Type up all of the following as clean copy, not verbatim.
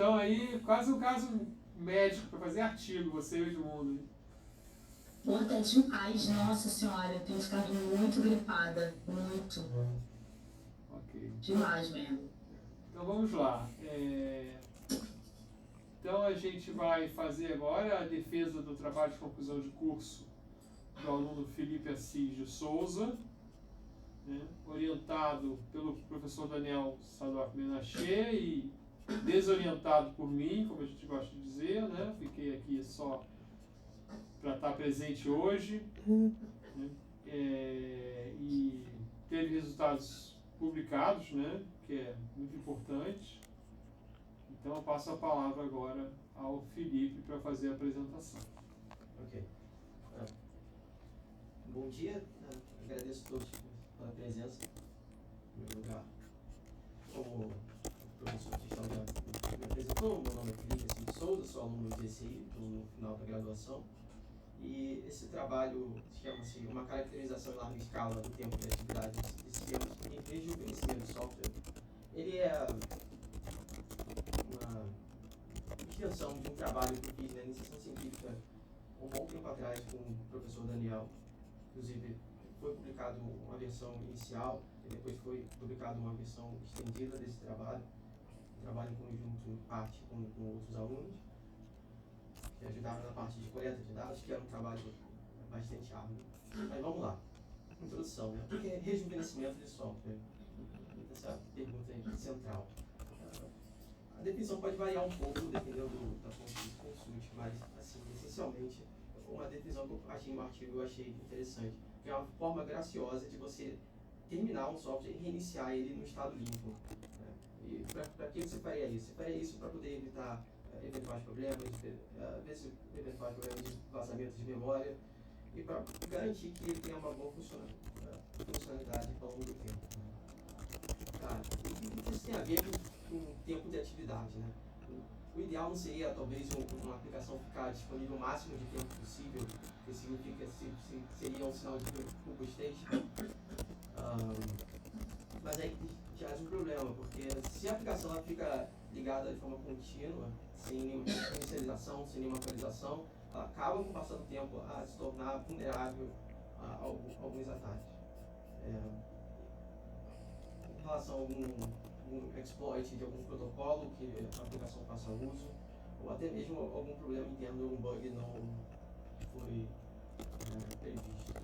estão aí quase um caso médico para fazer artigo, você e o Edmundo. Pô, tá demais, nossa senhora, eu tenho ficado muito gripada, muito. Ok. Demais mesmo. Então vamos lá. Então a gente vai fazer agora a defesa do trabalho de conclusão de curso do aluno Felipe Assis de Souza, né, orientado pelo professor Daniel Sadok Menachê e desorientado por mim, como a gente gosta de dizer, né? Fiquei aqui só para estar presente hoje, né? E teve resultados publicados, né? Que é muito importante. Então eu passo a palavra agora ao Felipe para fazer a apresentação. Ok. Bom dia, agradeço a todos pela presença, em meu lugar. Como o professor Cristal já me apresentou, meu nome é Felipe Assis de Souza, sou aluno de DCI, estou no final da graduação. E esse trabalho chama-se uma caracterização em larga escala do tempo de atividade de sistemas e rejuvenescimento de software. Ele é uma extensão de um trabalho que eu fiz na iniciação científica um bom tempo atrás com o professor Daniel. Inclusive, foi publicado uma versão inicial e depois foi publicada uma versão estendida desse trabalho. Trabalho em conjunto, em parte, com outros alunos, que ajudaram na parte de coleta de dados, que era um trabalho bastante árduo. Mas vamos lá. Introdução, né? O que é rejuvenescimento de software? Essa pergunta é central. A definição pode variar um pouco, dependendo da fonte que consulte, mas, assim, essencialmente, uma definição que eu achei no artigo, eu achei interessante, que é uma forma graciosa de você terminar um software e reiniciar ele no estado limpo. Né? E para que você faria isso? Você faria isso para poder evitar eventuais problemas, eventuais problemas de vazamento de memória, e para garantir que ele tenha uma boa funcionalidade ao longo do tempo. Tá? E isso tem a ver com o tempo de atividade, né? O ideal não seria, talvez, uma aplicação ficar disponível o máximo de tempo possível, que significa seria um sinal de robustez. Mas aí já é um problema, porque se a aplicação ela fica ligada de forma contínua, sem nenhuma inicialização, sem nenhuma atualização, ela acaba, com o passar do tempo, a se tornar vulnerável a alguns ataques. Em relação a algum exploit de algum protocolo que a aplicação faça uso, ou até mesmo algum problema interno, algum bug não foi previsto.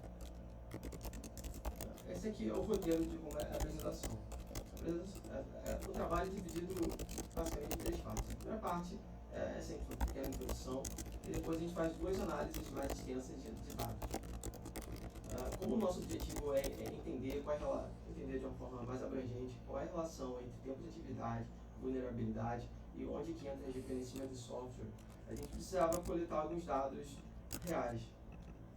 Esse aqui é o roteiro de como é a apresentação. O trabalho é dividido basicamente em 3 partes. A primeira parte é essa pequena introdução, e depois a gente faz 2 análises mais extensas de dados. Como o nosso objetivo é entender entender de uma forma mais abrangente qual é a relação entre tempo de atividade, vulnerabilidade e onde que entra o reconhecimento de software, a gente precisava coletar alguns dados reais.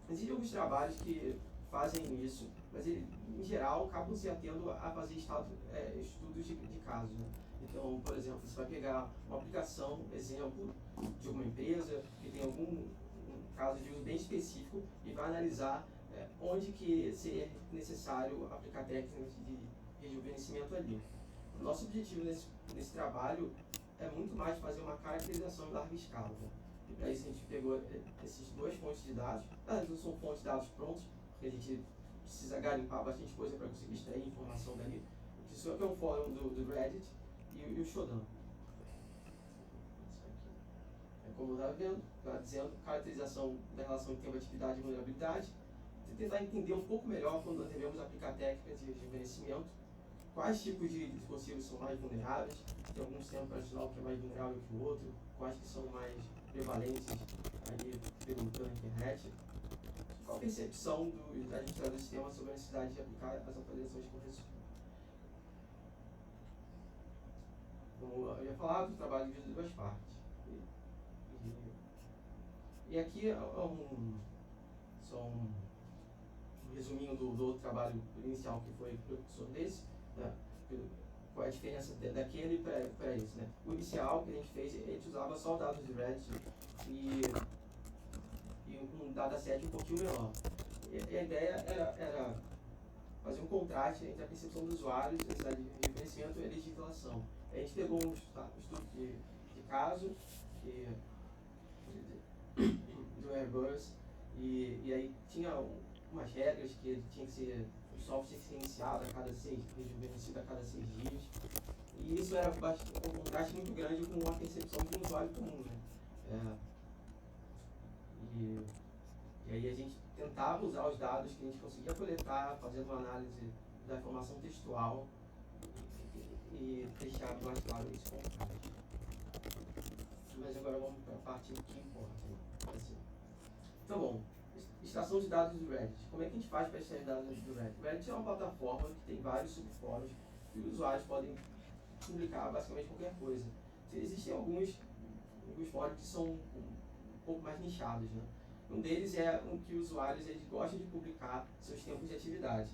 Existem alguns trabalhos que fazem isso, mas eles, em geral, acabam se atendo a fazer estudos de casos. Né? Então, por exemplo, você vai pegar uma aplicação, exemplo, de uma empresa que tem algum caso de uso bem específico e vai analisar onde que seria necessário aplicar técnicas de rejuvenescimento ali. O nosso objetivo nesse trabalho é muito mais fazer uma caracterização em larga escala. Né? E para isso a gente pegou essas 2 fontes de dados. Não são fontes de dados prontos, porque a gente precisa garimpar bastante coisa para conseguir extrair informação dali. Isso aqui é um fórum do Reddit e o Shodan. Como eu estava vendo, estava dizendo, caracterização da relação entre tempo de atividade e vulnerabilidade. Tentar entender um pouco melhor quando devemos aplicar técnicas de rejuvenescimento, quais tipos de dispositivos são mais vulneráveis, tem algum sistema operacional que é mais vulnerável que o outro, quais que são mais prevalentes aí pela internet, qual a percepção do administrador do sistema sobre a necessidade de aplicar as atualizações de correção. Como eu ia falar, do trabalho dividido em 2 partes. E aqui é só um resuminho do outro trabalho inicial que foi sobre esse, né? Qual é a diferença daquele para esse, né? O inicial que a gente fez, a gente usava só dados de Reddit e um dataset um pouquinho menor. E a ideia era fazer um contraste entre a percepção do usuário, necessidade de reconhecimento e a legislação. A gente pegou um estudo de caso que, do Airbus, e aí tinha umas regras que ele tinha que ser, o software tinha que ser iniciado a cada 6, rejuvenescido a cada 6 dias. E isso era um contraste muito grande com a percepção de um usuário comum, né? E aí a gente tentava usar os dados que a gente conseguia coletar, fazendo uma análise da informação textual e deixar mais claro esse contraste. Mas agora vamos para a parte que importa. Assim. Então, bom, extração de dados do Reddit. Como é que a gente faz para extrair dados do Reddit? O Reddit é uma plataforma que tem vários subfóruns que os usuários podem publicar basicamente qualquer coisa. Existem alguns fóruns que são um pouco mais nichados, né? Um deles é um que os usuários eles gostam de publicar seus tempos de atividade.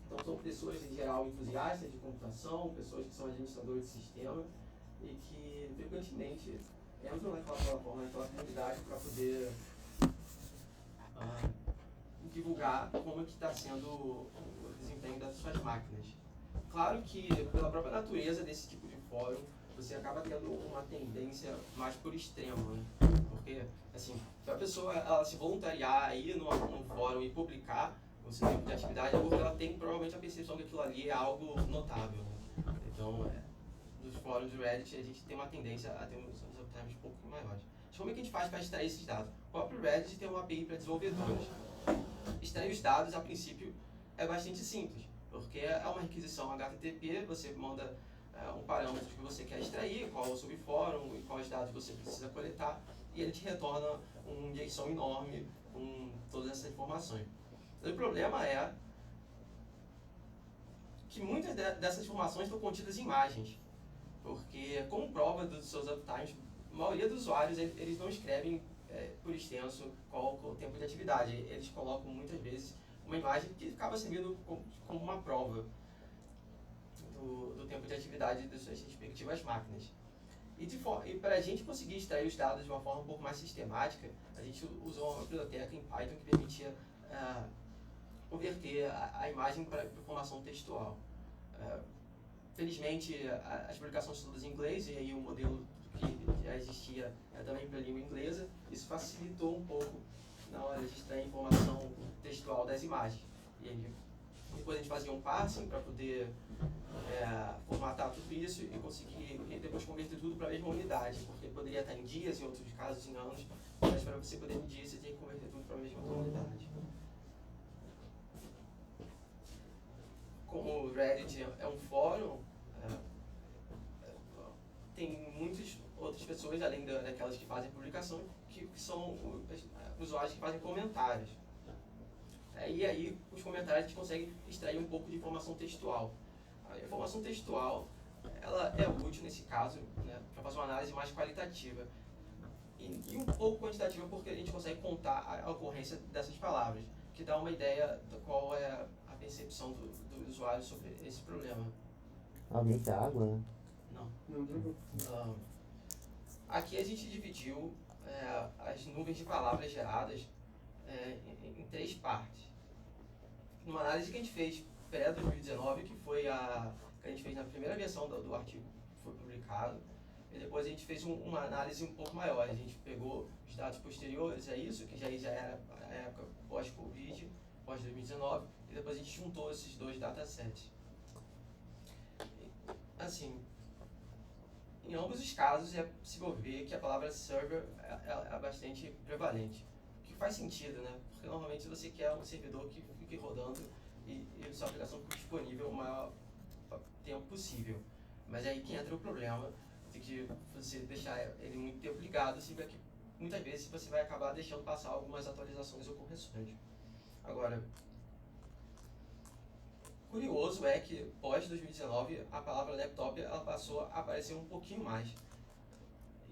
Então são pessoas em geral entusiastas de computação, pessoas que são administradores de sistema e que frequentemente entram naquela plataforma, naquela comunidade para poder divulgar como que está sendo o desempenho das suas máquinas. Claro que pela própria natureza desse tipo de fórum, você acaba tendo uma tendência mais por extremo, né? Porque, assim, se a pessoa ela se voluntariar aí num fórum e publicar o seu tipo de atividade, é porque ela tem provavelmente a percepção que aquilo ali é algo notável, né? Então, nos fóruns do Reddit, a gente tem uma tendência a ter uns uptimes um pouco maiores. Mas como é que a gente faz para extrair esses dados? O próprio Reddit tem uma API para desenvolvedores. Extrair os dados, a princípio, é bastante simples, porque é uma requisição HTTP, você manda um parâmetro que você quer extrair, qual é o subfórum e quais dados você precisa coletar, e ele te retorna um JSON enorme com todas essas informações. O problema é que muitas dessas informações estão contidas em imagens, porque como prova dos seus uptimes, a maioria dos usuários eles não escrevem por extenso qual o tempo de atividade, eles colocam muitas vezes uma imagem que acaba servindo como uma prova do tempo de atividade das suas respectivas máquinas. E para a gente conseguir extrair os dados de uma forma um pouco mais sistemática, a gente usou uma biblioteca em Python que permitia converter a imagem para informação textual. Felizmente, as publicações são todas em inglês, e aí o modelo que já existia também para a língua inglesa. Isso facilitou um pouco na hora de extrair informação textual das imagens. E aí, depois a gente fazia um parsing para poder formatar tudo isso e conseguir depois converter tudo para a mesma unidade, porque poderia estar em dias, em outros casos em anos, mas para você poder medir, você tem que converter tudo para a mesma unidade. Como o Reddit é um fórum, tem muitas outras pessoas, além daquelas que fazem publicação, que são usuários que fazem comentários. E aí, os comentários a gente consegue extrair um pouco de informação textual. A informação textual, ela é útil nesse caso, né, para fazer uma análise mais qualitativa e um pouco quantitativa, porque a gente consegue contar a ocorrência dessas palavras, que dá uma ideia de qual é a percepção do usuário sobre esse problema. Alguém quer água, né? Não. Aqui a gente dividiu as nuvens de palavras geradas em 3 partes. Numa análise que a gente fez pré-2019, que foi que a gente fez na primeira versão do artigo que foi publicado, e depois a gente fez uma análise um pouco maior. A gente pegou os dados posteriores a isso, que já era a época pós-Covid, pós-2019, e depois a gente juntou esses 2 datasets. Assim, em ambos os casos é possível ver que a palavra server é bastante prevalente. O que faz sentido, né? Porque normalmente você quer um servidor que fique rodando e sua aplicação fique disponível o maior tempo possível. Mas é aí que entra o problema de que você deixar ele muito tempo ligado, significa que muitas vezes você vai acabar deixando passar algumas atualizações ou correções. Agora, curioso é que pós-2019 a palavra laptop ela passou a aparecer um pouquinho mais.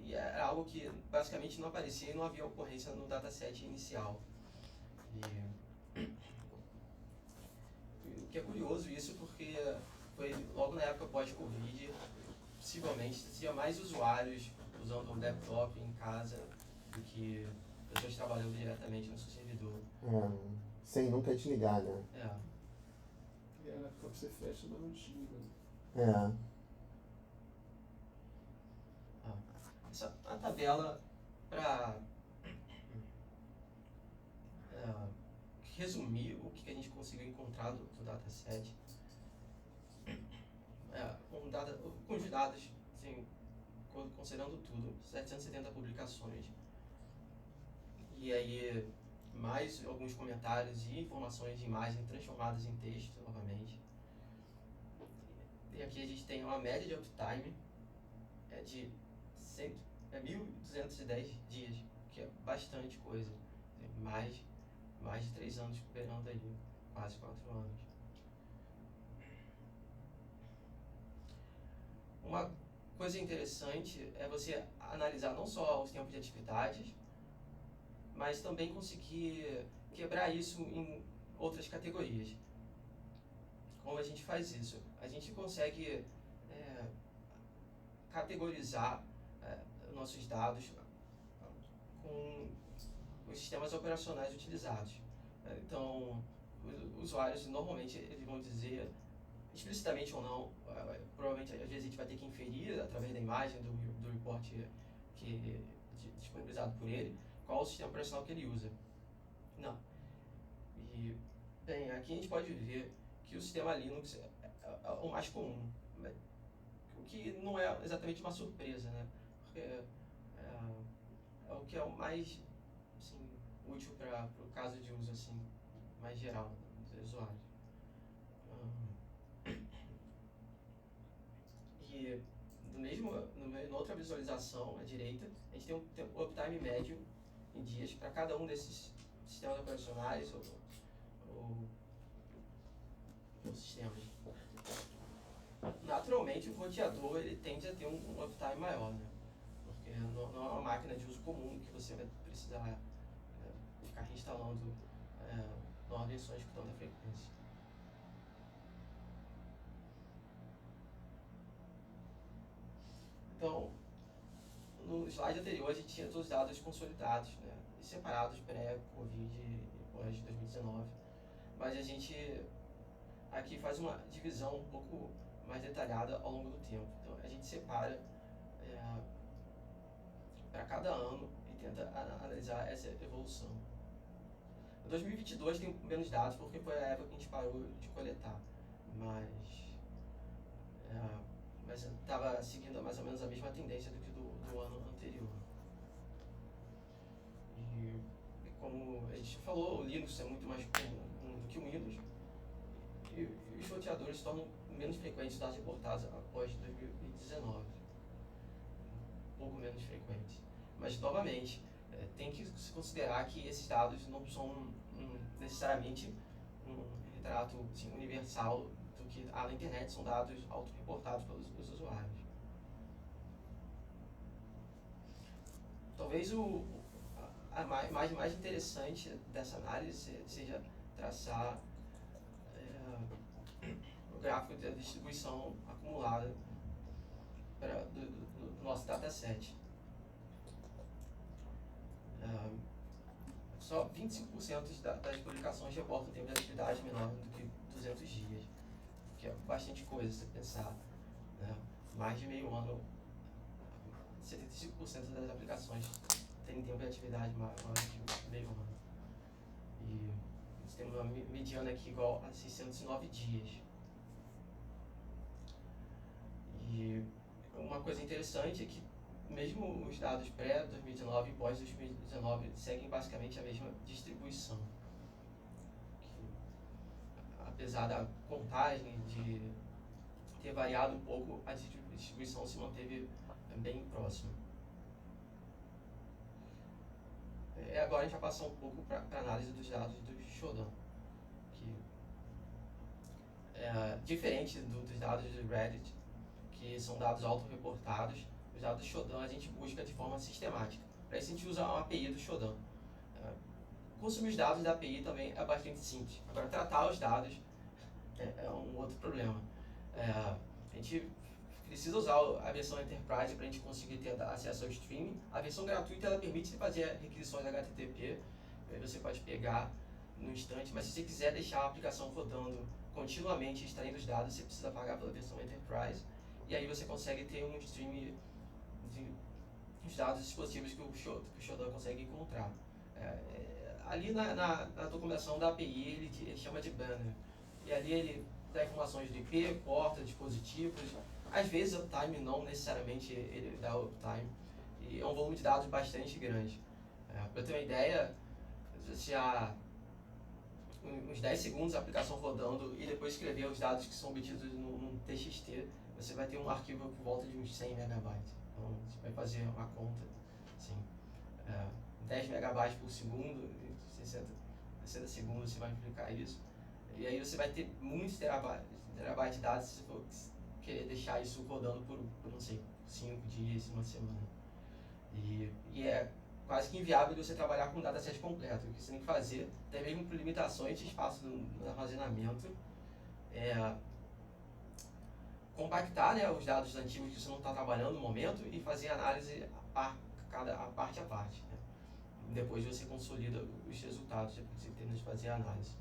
E era algo que basicamente não aparecia e não havia ocorrência no dataset inicial. O que é curioso isso porque foi logo na época pós-Covid, possivelmente tinha mais usuários usando o laptop em casa do que pessoas trabalhando diretamente no seu servidor. Sem nunca te ligar, né? E a laptop você fecha, mas não desliga. uma tabela para resumir o que a gente conseguiu encontrar do dataset. Um conjunto de dados, assim, considerando tudo, 770 publicações. E aí, mais alguns comentários e informações de imagem transformadas em texto, novamente. E aqui a gente tem uma média de uptime de 1.210 dias, que é bastante coisa. Mais de 3 anos operando aí, quase 4 anos. Uma coisa interessante é você analisar não só os tempos de atividades, mas também conseguir quebrar isso em outras categorias. Como a gente faz isso? A gente consegue categorizar nossos dados com os sistemas operacionais utilizados. Então, os usuários normalmente eles vão dizer, explicitamente ou não, provavelmente às vezes a gente vai ter que inferir através da imagem do report disponibilizado por ele, qual o sistema operacional que ele usa. Não. E, bem, aqui a gente pode ver que o sistema Linux é o mais comum, o que não é exatamente uma surpresa, né? Porque é o que é o mais assim, útil para o caso de uso assim, mais geral dos usuários. E na outra visualização à direita, a gente tem um uptime médio em dias para cada um desses sistemas operacionais ou sistemas. Naturalmente, o roteador ele tende a ter um uptime maior, né? Porque não é uma máquina de uso comum que você vai precisar ficar reinstalando novas versões com tanta frequência. Então, no slide anterior a gente tinha todos os dados consolidados, né, e separados pré-Covid e pós-2019, mas a gente aqui faz uma divisão um pouco mais detalhada ao longo do tempo. Então a gente separa para cada ano e tenta analisar essa evolução. Em 2022 tem menos dados porque foi a época que a gente parou de coletar, mas estava seguindo mais ou menos a mesma tendência do que do ano anterior. E como a gente falou, o Linux é muito mais comum do que o Windows, e os roteadores se tornam menos frequentes os dados reportados após 2019. Um pouco menos frequentes. Mas, novamente, tem que se considerar que esses dados não são necessariamente um retrato assim, universal do que há na internet, são dados autorreportados pelos usuários. Talvez a mais interessante dessa análise seja traçar o gráfico da distribuição acumulada do nosso dataset. Só 25% das publicações reportam tempo de atividade menor do que 200 dias, que é bastante coisa se pensar. Né? Mais de meio ano, 75% das aplicações têm tempo de atividade maior que meio ano. E nós temos uma mediana aqui igual a 609 dias. E uma coisa interessante é que mesmo os dados pré-2019 e pós-2019 seguem basicamente a mesma distribuição. Que, apesar da contagem de ter variado um pouco, a distribuição se manteve bem próxima. Agora a gente vai passar um pouco para a análise dos dados do Shodan, que é diferente dos dados do Reddit, que são dados autorreportados. Os dados do Shodan a gente busca de forma sistemática. Para isso a gente usa uma API do Shodan. Consumir os dados da API também é bastante simples. Agora, tratar os dados é um outro problema. A gente precisa usar a versão Enterprise para a gente conseguir ter acesso ao streaming. A versão gratuita ela permite fazer requisições HTTP. Você pode pegar no instante, mas se você quiser deixar a aplicação rodando continuamente, extraindo os dados, você precisa pagar pela versão Enterprise. E aí você consegue ter um stream os dados dispositivos que o Shodan consegue encontrar. Ali na documentação da API ele chama de banner. E ali ele dá informações de IP, porta, dispositivos. Às vezes o uptime não necessariamente ele dá uptime. E é um volume de dados bastante grande. Para ter uma ideia, já uns 10 segundos a aplicação rodando e depois escrever os dados que são obtidos num TXT, você vai ter um arquivo por volta de uns 100 megabytes. Então você vai fazer uma conta, assim, 10 megabytes por segundo, 60 segundos você vai implicar isso. E aí você vai ter muitos terabytes de dados se você for querer deixar isso rodando por não sei, 5 dias, uma semana. E é quase que inviável você trabalhar com um dataset completo. O que você tem que fazer, até mesmo por limitações de espaço no armazenamento, compactar, né, os dados antigos que você não está trabalhando no momento e fazer análise a parte a parte. Né? Depois você consolida os resultados, depois você termina de fazer a análise.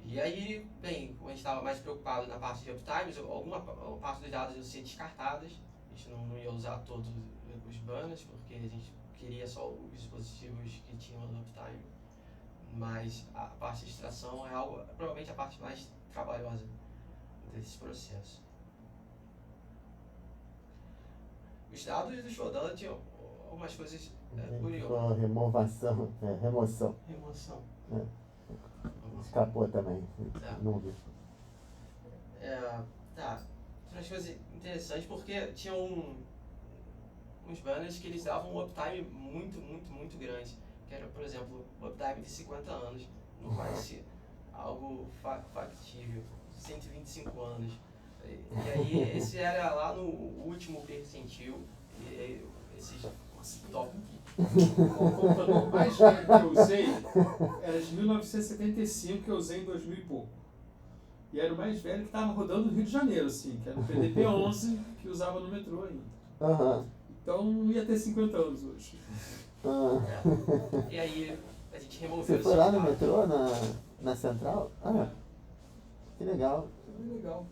E aí, bem, como a gente estava mais preocupado na parte de uptimes, alguma parte dos dados iam ser descartadas. A gente não ia usar todos os banners, porque a gente queria só os dispositivos que tinham uptime. Mas a parte de extração é provavelmente a parte mais trabalhosa desse processo. Os dados do Shodan tinham algumas coisas curiosas. Remoção. Remoção. Escapou também. Não vi. Tá. Umas coisas interessantes porque tinham uns banners que eles davam um uptime muito grande. Que era, por exemplo, um uptime de 50 anos. Não parece algo factível. 125 anos. E aí esse era lá no último percentil. E esses top. O computador mais velho que eu usei era de 1975, que eu usei em 2000 e pouco. E era o mais velho que estava rodando no Rio de Janeiro, assim, que era o PDP-11, que usava no metrô ainda. Uhum. Então não ia ter 50 anos hoje. E aí a gente removeu. Você foi lá no metrô, na central? Que legal. Foi legal.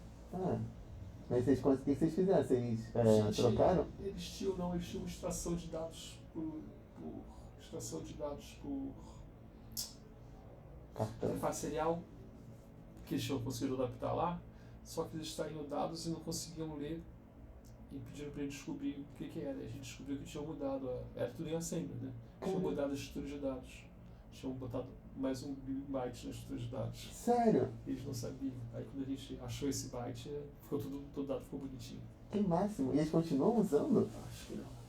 Mas o que vocês fizeram? Vocês trocaram? Eles tinham extração de dados por Cartão. interface serial, que eles tinham conseguido adaptar lá, só que eles extraíam dados e não conseguiam ler e pediram para a gente descobrir o que era. A gente descobriu que tinham mudado, era tudo em assembly, né? Tinham mudado a estrutura de dados. Tinham botado mais um byte na estrutura de dados. Sério? Eles não sabiam. Aí quando a gente achou esse byte, todo dado ficou bonitinho. Que máximo. E eles continuam usando? Acho que não.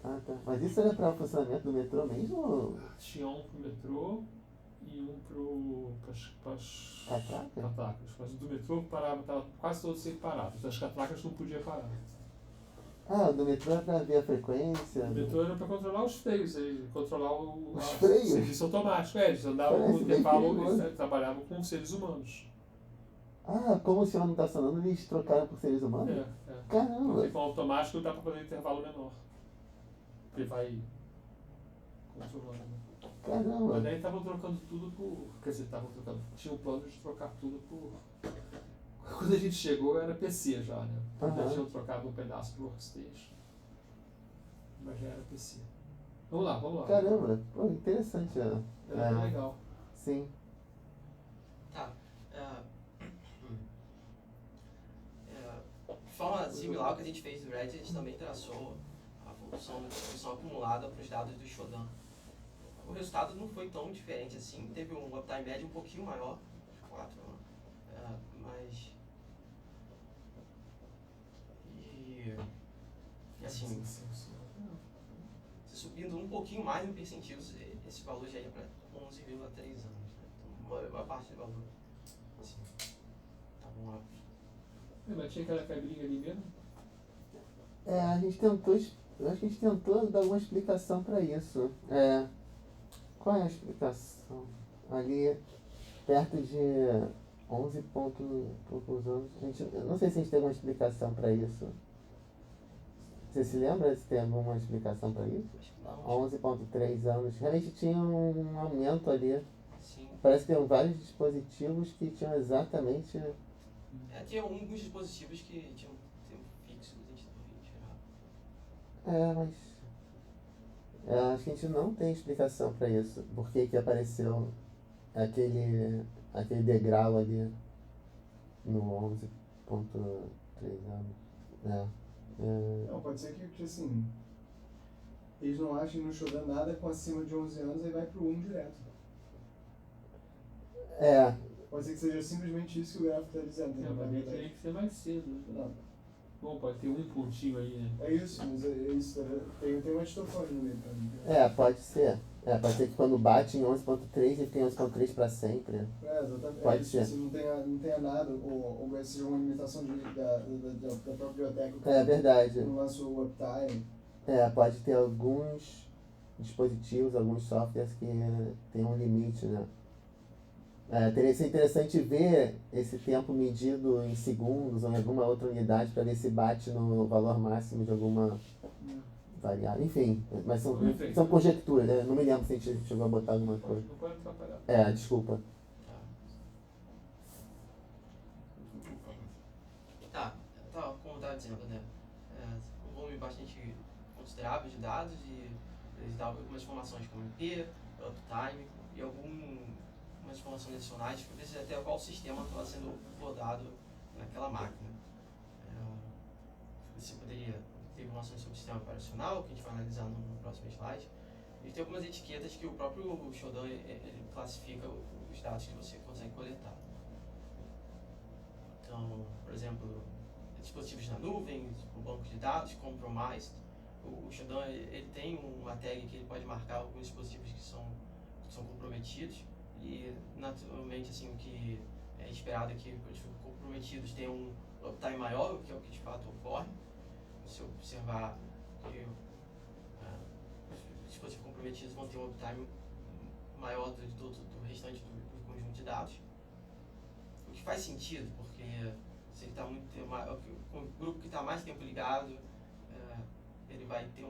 Ah, tá. Mas isso era para o funcionamento do metrô mesmo? Tinha um pro metrô e um para as catracas. Mas o do metrô parava, estava quase todos sempre parados. Das catracas não podia parar. O do metrô era para ver a frequência? O metrô era para controlar os freios, controlar o freios? serviço automático. Eles andavam no intervalo, eles trabalhavam com seres humanos. Como o senhor não está funcionando, eles trocaram por seres humanos? Caramba! Porque com automático dá para fazer intervalo menor. Porque vai controlando. Caramba! Mas daí estavam trocando tudo por. Quer dizer, tinha um plano de trocar tudo por. Quando a gente chegou era PC já, né? Já tinham trocado um pedaço do workstation. Mas já era PC. Vamos lá. Caramba! Pô, interessante. Era legal. Sim. Tá. De forma similar ao que a gente fez no Red, a gente também traçou a função da distribuição acumulada para os dados do Shodan. O resultado não foi tão diferente assim, teve um uptime médio um pouquinho maior, 4, mas... E assim, subindo um pouquinho mais no percentil, esse valor já ia para 11,3 anos, né? Então, a maior parte do valor, assim, estavam lá. Mas tinha aquela cabrinha ali mesmo? A gente tentou, eu acho que a gente tentou dar alguma explicação para isso. Qual é a explicação? Ali, perto de 11 poucos anos, eu não sei se a gente tem alguma explicação para isso. Você se lembra se tem alguma explicação para isso? 11,3 anos. Realmente tinha um aumento ali. Sim. Parece que tem vários dispositivos que tinham exatamente... Tinha alguns dispositivos que tinham tempo fixo, a gente não podia tirar. Mas acho que a gente não tem explicação para isso. Por que que apareceu aquele degrau ali no 11.3 anos. Não, pode ser que assim, eles não achem no Shodan nada com acima de 11 anos e vai pro 1 direto. Pode ser que seja simplesmente isso que o gráfico está dizendo. Mas na ele verdade. teria que ser mais cedo. Né? Não. Bom, pode ter um pontinho aí, né? É isso, mas é isso. Tem uma distopia no meio pra mim. Pode ser. Pode ser que quando bate em 11.3 ele tem 11.3 para sempre. Exatamente. Pode Isso, ser. assim, não tenha nada, ou seja uma limitação da própria biblioteca. É verdade. Não lança o uptime. Pode ter alguns dispositivos, alguns softwares que tem um limite, né? Teria sido interessante ver esse tempo medido em segundos ou em alguma outra unidade para ver se bate no valor máximo de alguma variável. Enfim, mas são conjecturas, né? Não me lembro se a gente chegou a botar alguma coisa. Não pode atrapalhar. Desculpa. Como eu estava dizendo, né? Um volume bastante considerável de dados e eles dão algumas informações como IP, uptime e algumas informações adicionais, às vezes até qual sistema estava sendo rodado naquela máquina. Você poderia ter informações sobre o sistema operacional, que a gente vai analisar no próximo slide, e tem algumas etiquetas que o próprio Shodan ele classifica os dados que você consegue coletar. Então, por exemplo, dispositivos na nuvem, o banco de dados, compromised. O Shodan ele tem uma tag que ele pode marcar alguns dispositivos que são comprometidos e naturalmente assim o que é esperado é que os comprometidos tenham um uptime maior, que é o que de fato ocorre. Se eu observar que os dispositivos comprometidos vão ter um uptime maior do restante do conjunto de dados, o que faz sentido, porque se ele está o grupo que está mais tempo ligado, ele vai ter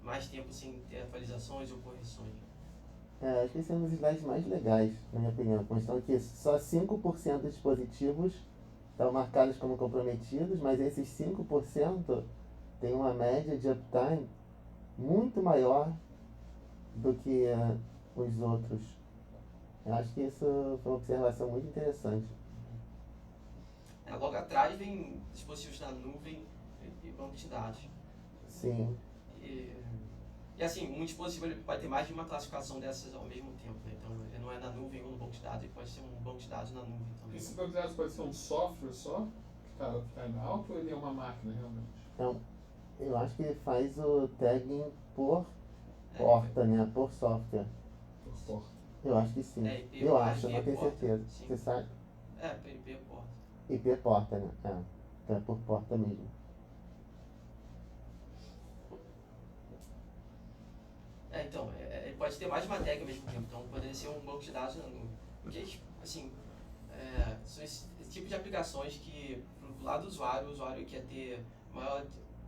mais tempo sem ter atualizações ou correções. Acho que esse é um dos slides mais legais, na minha opinião. Constando que só 5% dos dispositivos estão marcados como comprometidos, mas esses 5% têm uma média de uptime muito maior do que os outros. Eu acho que isso foi uma observação muito interessante. Logo atrás vem dispositivos na nuvem e bancos de dados. Sim. E assim, um dispositivo ele pode ter mais de uma classificação dessas ao mesmo tempo, né? Então ele não é na nuvem ou no banco de dados, ele pode ser um banco de dados na nuvem também. Esse banco de dados pode ser um software só, que está em alto, ou ele é uma máquina realmente? Então, eu acho que ele faz o tagging por porta, né? Por software. Por porta. Eu acho que sim. IP, eu acho, IP não tenho porta, certeza. sim. Você sabe? IP porta. IP porta, né? Então é por porta mesmo. Então, ele pode ter mais de uma tag ao mesmo tempo, então poderia ser um banco de dados na nuvem. Porque, assim, são esse tipo de aplicações que, do lado do usuário, o usuário quer ter maior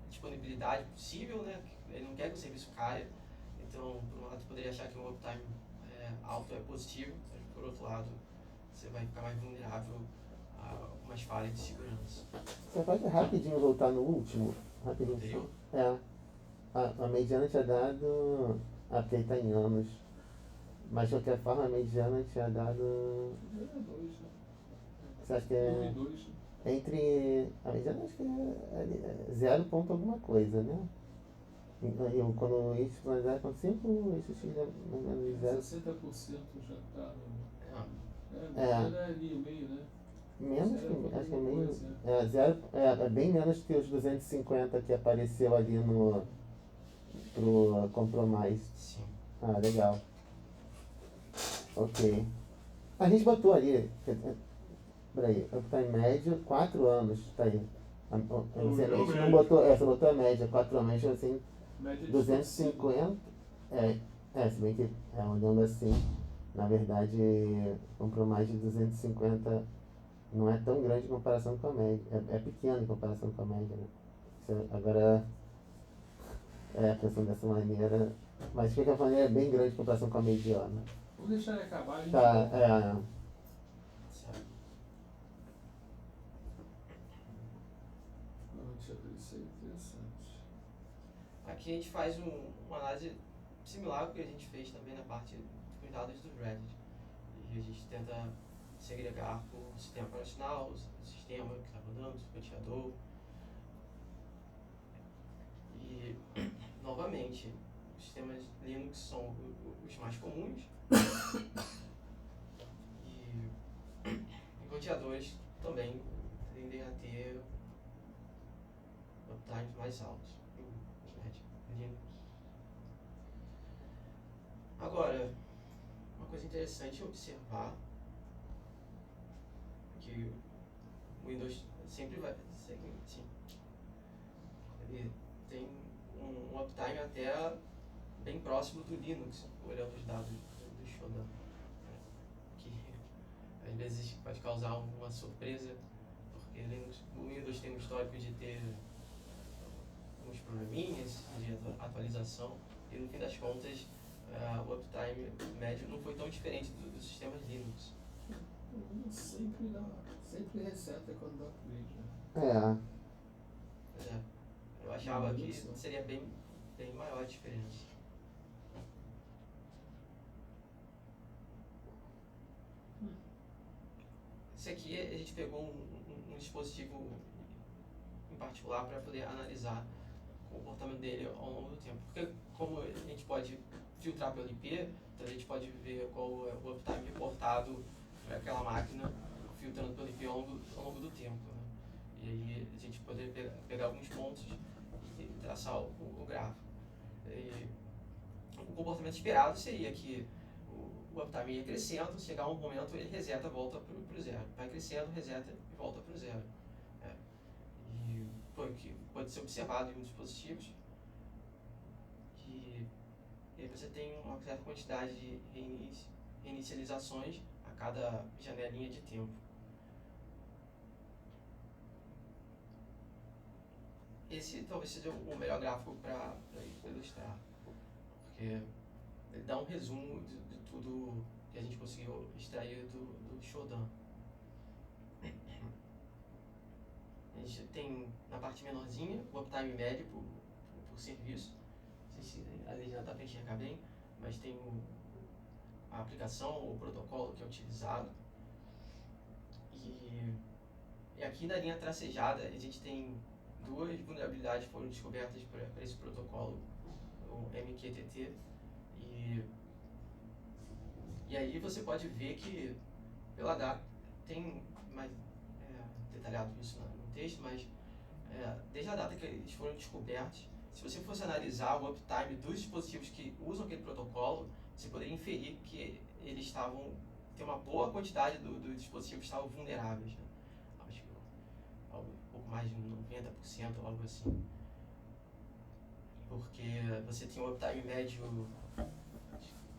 disponibilidade possível, né? Ele não quer que o serviço caia. Então, por um lado, você poderia achar que um uptime alto é positivo, mas por outro lado, você vai ficar mais vulnerável a algumas falhas de segurança. Você pode rapidinho voltar no último? Rapidinho. A mediana tinha dado. Porque está em anos. Mas de qualquer forma a mediana tinha dado. Você acha que é. Entre. A mediana acho que é 0 ponto alguma coisa, né? Quando o y é 0,5, o x é mais ou menos 0. 60% já está no. É ali o meio, né? Menos que. Acho que é meio. É bem menos que os 250 que apareceu ali pro Compromise. Sim. Legal. Ok. A gente botou ali. Peraí, uptime médio 4 anos. Tá aí. A gente não botou. Você botou a média 4 anos, assim. 250. Se bem que olhando assim, na verdade, Compromise de 250 não é tão grande em comparação com a média. É pequeno em comparação com a média, né? Agora. Pensando dessa maneira. Mas de qualquer maneira é bem grande em comparação com a mediana. Vamos deixar ele acabar, a gente Certo. Deixa eu ver, isso é interessante. aqui a gente faz uma análise similar ao que a gente fez também na parte dos dados do Reddit. E a gente tenta segregar por sistema operacional, o sistema que está rodando, o roteador. E, novamente, os sistemas Linux são os mais comuns. E roteadores também tendem a ter uptimes mais altos. Linux. Agora, uma coisa interessante é observar que o Windows sempre vai. Sim, ele tem um uptime até bem próximo do Linux, olhando os dados do Shodan. Que às vezes pode causar uma surpresa, porque o Windows tem um histórico de ter alguns probleminhas de atualização, e no fim das contas o uptime médio não foi tão diferente dos sistemas Linux. Sempre reseta quando dá upgrade, né? Pois é. Eu achava que seria bem maior a diferença. Esse aqui a gente pegou um dispositivo em particular para poder analisar o comportamento dele ao longo do tempo. Porque como a gente pode filtrar pelo IP, então a gente pode ver qual é o uptime reportado para aquela máquina, filtrando pelo IP ao longo do tempo. Né? E aí a gente poderia pegar alguns pontos e traçar o gráfico. E o comportamento esperado seria que o uptime ia crescendo, chegar a um momento ele reseta, volta para o zero. Vai crescendo, reseta e volta para o zero. E foi o que pode ser observado em um dispositivos. E aí você tem uma certa quantidade de reinicializações a cada janelinha de tempo. Esse talvez seja o melhor gráfico para ilustrar, porque ele dá um resumo de tudo que a gente conseguiu extrair do Shodan. A gente tem na parte menorzinha o uptime médio por serviço. Não sei se a legenda dá para enxergar bem, mas tem a aplicação, o protocolo que é utilizado. E aqui na linha tracejada a gente tem duas vulnerabilidades que foram descobertas para esse protocolo, o MQTT. E aí você pode ver que pela data tem mais detalhado isso no texto, mas desde a data que eles foram descobertos, se você fosse analisar o uptime dos dispositivos que usam aquele protocolo, você poderia inferir que eles tem uma boa quantidade dos dispositivos estavam vulneráveis. Né? Acho que um pouco mais de 90% ou algo assim. Porque você tem um uptime médio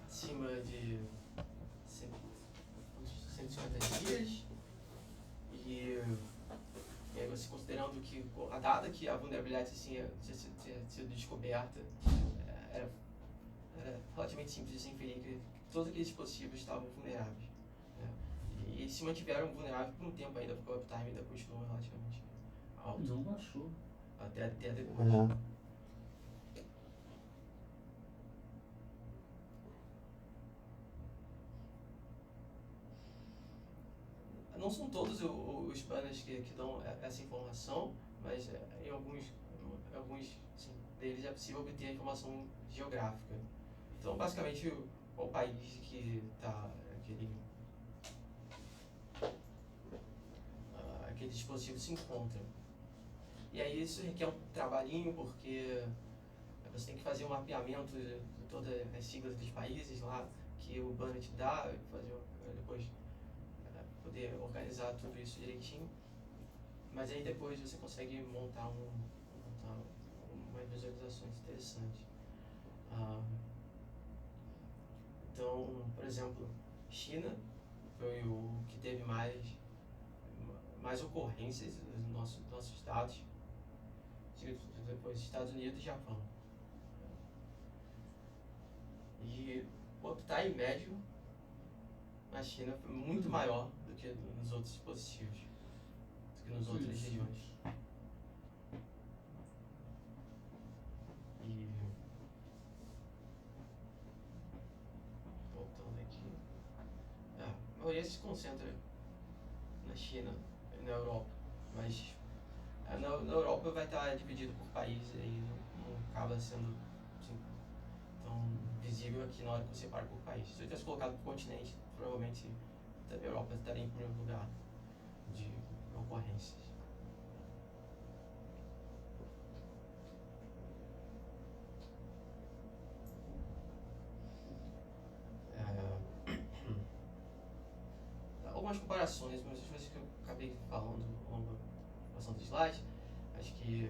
acima de 150 dias e aí você considerando que a data que a vulnerabilidade tinha sido descoberta era relativamente simples de se inferir que todos aqueles dispositivos estavam vulneráveis. Né? E se mantiveram vulneráveis por um tempo ainda, porque o uptime ainda continuou relativamente alto. Não baixou. Até depois. Não são todos os banners que dão essa informação, mas em alguns sim, deles é possível obter a informação geográfica. Então, basicamente, qual país que está aquele dispositivo se encontra. E aí isso requer um trabalhinho, porque você tem que fazer um mapeamento de todas as siglas dos países lá que o banner te dá, depois poder organizar tudo isso direitinho, mas aí depois você consegue montar umas visualizações interessantes. Então, por exemplo, China foi o que teve mais ocorrências dos nossos dados, depois Estados Unidos e Japão. E o uptime médio na China foi muito maior do que nos outros dispositivos, do que nas outras regiões. E maioria se concentra na China e na Europa, mas na Europa vai estar dividido por país e aí não acaba sendo assim, tão visível aqui na hora que você separa por país. Se eu tivesse colocado por continente, provavelmente a Europa estaria em primeiro lugar de ocorrências. Algumas comparações, mas as coisas que eu acabei falando ao longo da passando dos slides, acho que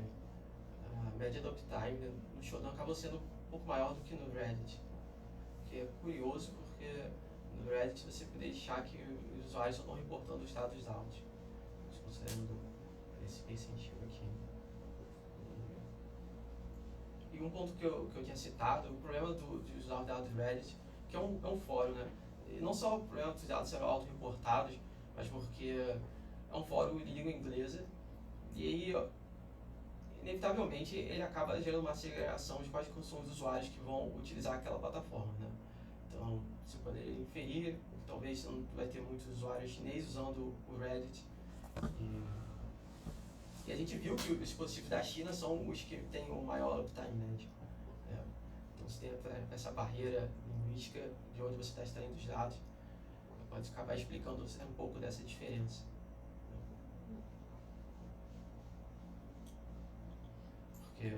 a média do uptime no Shodan acabou sendo um pouco maior do que no Reddit. O que é curioso porque no Reddit você pode deixar que os usuários só estão reportando os dados altos, considerando esse percentil aqui. E um ponto que eu tinha citado, o problema de usar dados do Reddit, que é um fórum, né? E não só o problema dos dados serem auto-reportados, mas porque é um fórum de língua inglesa, e aí, inevitavelmente, ele acaba gerando uma segregação de quais são os usuários que vão utilizar aquela plataforma, né? Então, você poderia inferir, talvez não vai ter muitos usuários chineses usando o Reddit. E a gente viu que os dispositivos da China são os que têm o maior uptime médio. Então, você tem essa barreira linguística de onde você está extraindo os dados, pode acabar explicando um pouco dessa diferença. Porque,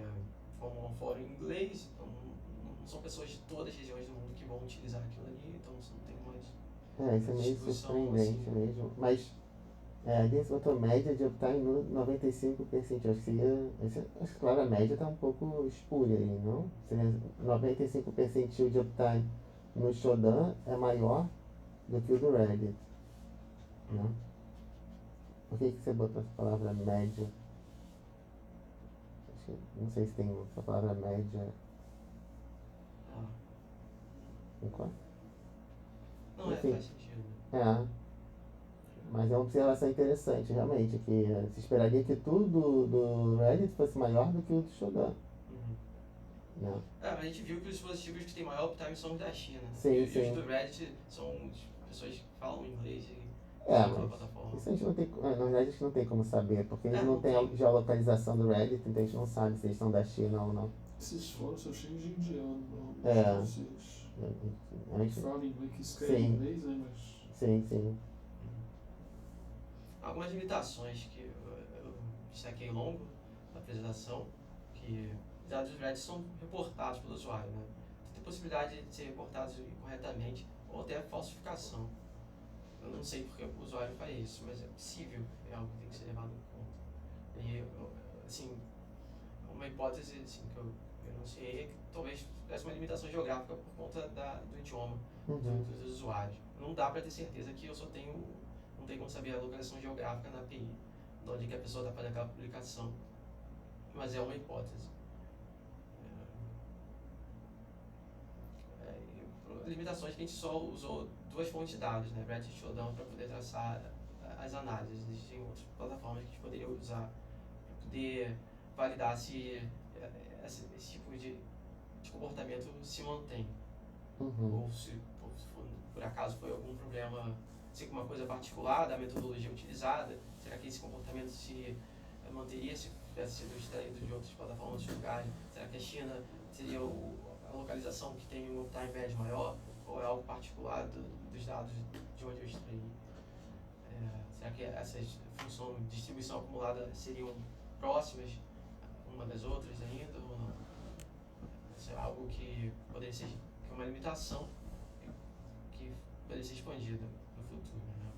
como é um fórum em inglês, então não são pessoas de todas as regiões do mundo que vão utilizar aquilo ali, então você não tem mais. Isso é meio surpreendente assim, mesmo. Mas desse botou média de uptime no 95%. Acho que claro, a média está um pouco espúria aí, não? Seria 95% de uptime no Shodan é maior do que o do Reddit, não? Por que você botou essa palavra média? Não sei se tem essa palavra média. Em qual? Não, Enfim. faz sentido. Mas é uma observação interessante, realmente, que se esperaria que tudo do Reddit fosse maior do que o do Shodan. Não. Mas a gente viu que os dispositivos que têm maior uptime são os da China. Sim, e sim. os do Reddit são pessoas que falam inglês e Mas usam a plataforma. isso a gente não tem, na verdade a gente não tem como saber, porque eles não não têm a tem. geolocalização do Reddit, então a gente não sabe se eles são da China ou não. Esses fóruns são cheios de indianos, vocês falam inglês, que escrevem inglês, né? Mas... Sim. Algumas limitações que eu destaquei ao longo da apresentação, que os dados do Reddit são reportados pelo usuário, né? Tem a possibilidade de ser reportados incorretamente ou até falsificação. Eu não sei porque o usuário faria isso, mas é possível, é algo que tem que ser levado em conta. E, assim, uma hipótese assim, que eu não sei é que talvez tivesse uma limitação geográfica por conta do idioma dos usuários. Não dá para ter certeza que eu só tenho, não tem como saber a localização geográfica na API, de onde que a pessoa está fazendo aquela publicação, mas é uma hipótese. Limitações que a gente só usou duas fontes de dados, né, Reddit e Shodan, para poder traçar as análises. Existem outras plataformas que a gente poderia usar para poder validar se esse tipo de comportamento se mantém. Ou se por acaso foi algum problema, se uma coisa particular da metodologia utilizada, será que esse comportamento se manteria se tivesse sido extraído de outras plataformas, de lugares? Será que a China seria a localização que tem um uptime médio maior, ou é algo particular dos dados de onde eu extraí? Será que essas funções de distribuição acumulada seriam próximas uma das outras ainda, ou não? Isso é algo que poderia ser uma limitação que poderia ser expandida no futuro, né?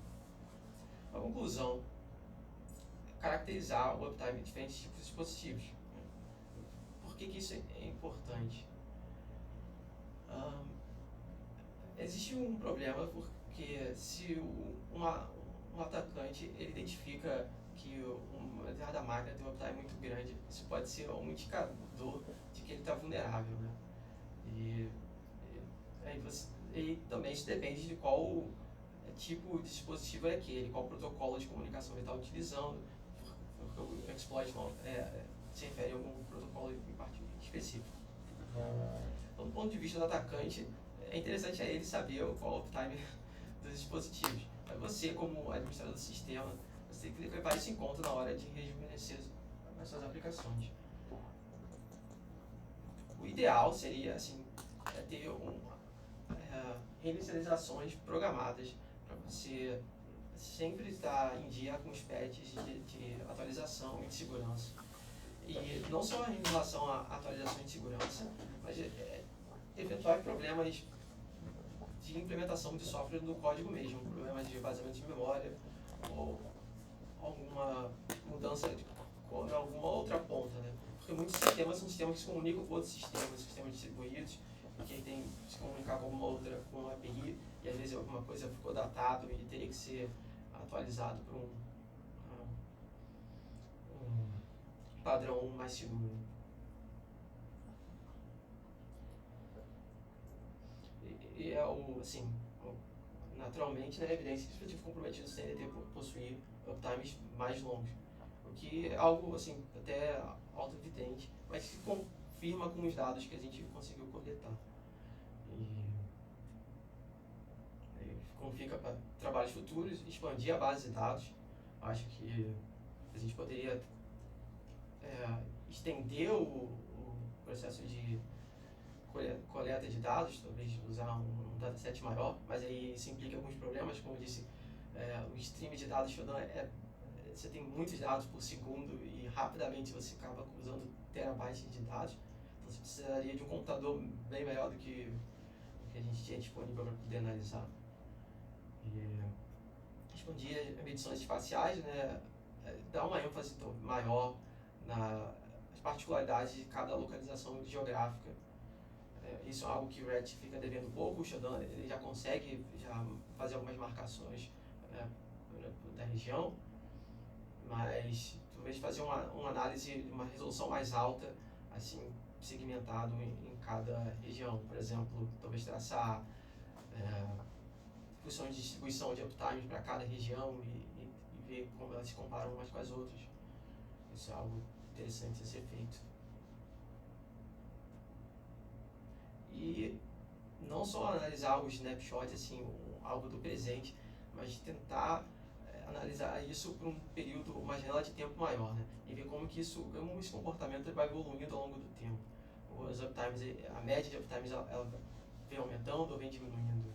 A conclusão, caracterizar o uptime de diferentes tipos de dispositivos. Por que isso é importante? Existe um problema porque se um atacante ele identifica que uma determinada máquina tem um uptime muito grande, isso pode ser um indicador de que ele está vulnerável, né? E também isso depende de qual tipo de dispositivo é aquele, qual protocolo de comunicação ele está utilizando, porque o exploit se refere a algum protocolo em parte específico. Então, do ponto de vista do atacante, é interessante a ele saber qual é o uptime dos dispositivos, Mas você, como administrador do sistema, você tem que levar isso em conta na hora de rejuvenescer as suas aplicações. O ideal seria, assim, ter reinicializações programadas para você sempre estar em dia com os patches de atualização e de segurança. E não só em relação a atualizações de segurança, mas eventuais problemas de implementação de software no código mesmo, problemas de vazamento de memória ou alguma mudança em alguma outra ponta, né? Porque muitos sistemas são sistemas que se comunicam com outros sistemas distribuídos, que tem que se comunicar com alguma outra, com uma API, e às vezes alguma coisa ficou datado e teria que ser atualizado para um padrão mais seguro. E assim, naturalmente, na evidência, dispositivos comprometidos tendem a possuir uptimes mais longos, o que é algo assim, até auto-evidente, mas se confirma com os dados que a gente conseguiu coletar. Como fica para trabalhos futuros, expandir a base de dados. Acho que a gente poderia estender o processo de coleta de dados, talvez usar um dataset maior, mas aí isso implica alguns problemas, como eu disse, o stream de dados Shodan você tem muitos dados por segundo e rapidamente você acaba usando terabytes de dados, então você precisaria de um computador bem maior do que a gente tinha disponível para poder analisar. E expandir medições espaciais, né, dá uma ênfase maior nas particularidades de cada localização geográfica. Isso é algo que o Red fica devendo pouco. O Shodan ele já consegue fazer algumas marcações da região, mas talvez fazer uma análise de uma resolução mais alta, assim, segmentado em cada região. Por exemplo, talvez traçar funções de distribuição de uptimes para cada região e ver como elas se comparam umas com as outras. Isso é algo interessante a ser feito. E não só analisar o snapshot, assim, algo do presente, mas tentar analisar isso por um período, uma janela de tempo maior, né? E ver como esse comportamento vai evoluindo ao longo do tempo. Os uptimes, a média de uptimes, ela vem aumentando ou vem diminuindo.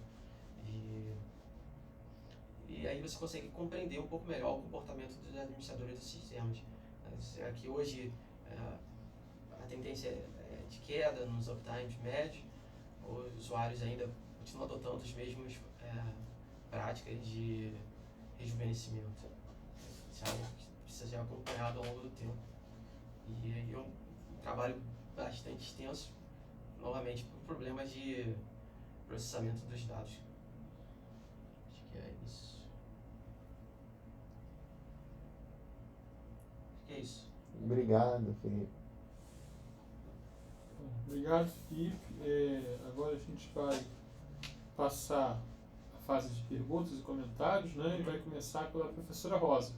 E aí você consegue compreender um pouco melhor o comportamento dos administradores dos sistemas. Será que hoje a tendência é de queda nos uptimes médios, ou os usuários ainda continuam adotando as mesmas práticas de rejuvenescimento? Isso é algo que precisa ser acompanhado ao longo do tempo. E aí é um trabalho bastante extenso, novamente por problemas de processamento dos dados. Acho que é isso. Acho que é isso. Obrigado, Felipe. Obrigado, Felipe. Agora a gente vai passar a fase de perguntas e comentários, né? E vai começar pela professora Rosa.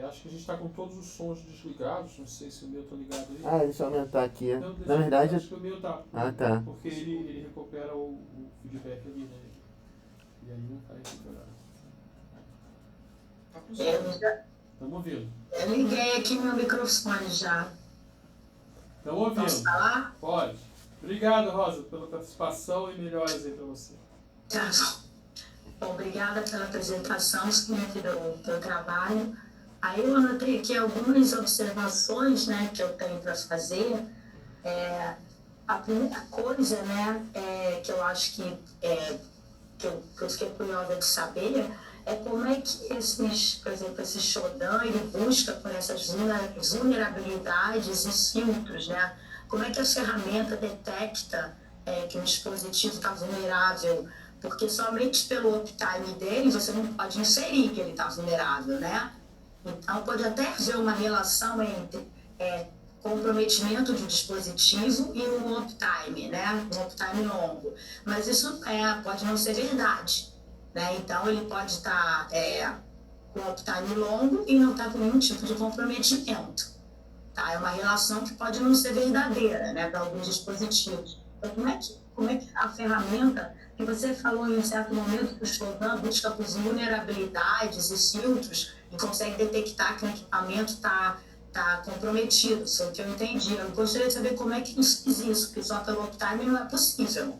Acho que a gente está com todos os sons desligados, não sei se o meu está ligado aí. Deixa eu aumentar aqui. Não, Na verdade... acho que o meu está. Tá. Porque ele recupera o feedback ali, né? E aí não está recuperado. Tá funcionando. Estamos ouvindo. Eu liguei aqui meu microfone já. Estamos ouvindo. Posso falar? Pode. Obrigado, Rosa, pela participação e melhoras aí para você. Tá. Bom, obrigada pela apresentação, Felipe, do trabalho. Aí eu anotei aqui algumas observações, né, que eu tenho para fazer. A primeira coisa, né, que eu acho que eu fiquei curiosa de saber é como é que por exemplo, esse Shodan, ele busca por essas vulnerabilidades e filtros, né? Como é que a ferramenta detecta que um dispositivo está vulnerável? Porque somente pelo uptime dele você não pode inserir que ele está vulnerável, né? Então pode até haver uma relação entre comprometimento do dispositivo e um uptime, né? Um uptime longo. Mas isso pode não ser verdade, né? Então ele pode estar com uptime longo e não estar com nenhum tipo de comprometimento. Tá? É uma relação que pode não ser verdadeira, né, para alguns dispositivos. Então, como é que a ferramenta, que você falou em um certo momento que o Shodan busca por vulnerabilidades e filtros e consegue detectar que o equipamento está comprometido, isso é o que eu entendi. Eu gostaria de saber como é que isso fiz isso, porque só pelo uptime não é possível.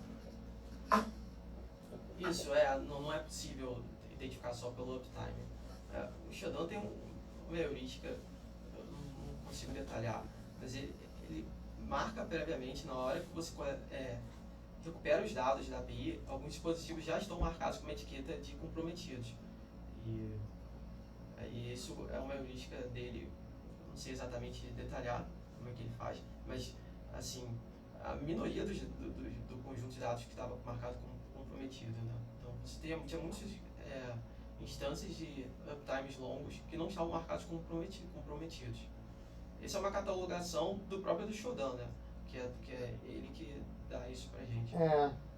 Isso, não é possível identificar só pelo uptime. O Shodan tem uma heurística, eu não consigo detalhar, mas ele marca previamente, na hora que você recupera os dados da API, alguns dispositivos já estão marcados com uma etiqueta de comprometidos. E isso é uma heurística dele, eu não sei exatamente detalhar como é que ele faz, mas assim, a minoria do conjunto de dados que estava marcado como comprometido, né? Então você tinha muitas instâncias de uptimes longos que não estavam marcados como comprometidos. Essa é uma catalogação do próprio do Shodan, né? Que é ele que dá isso pra gente.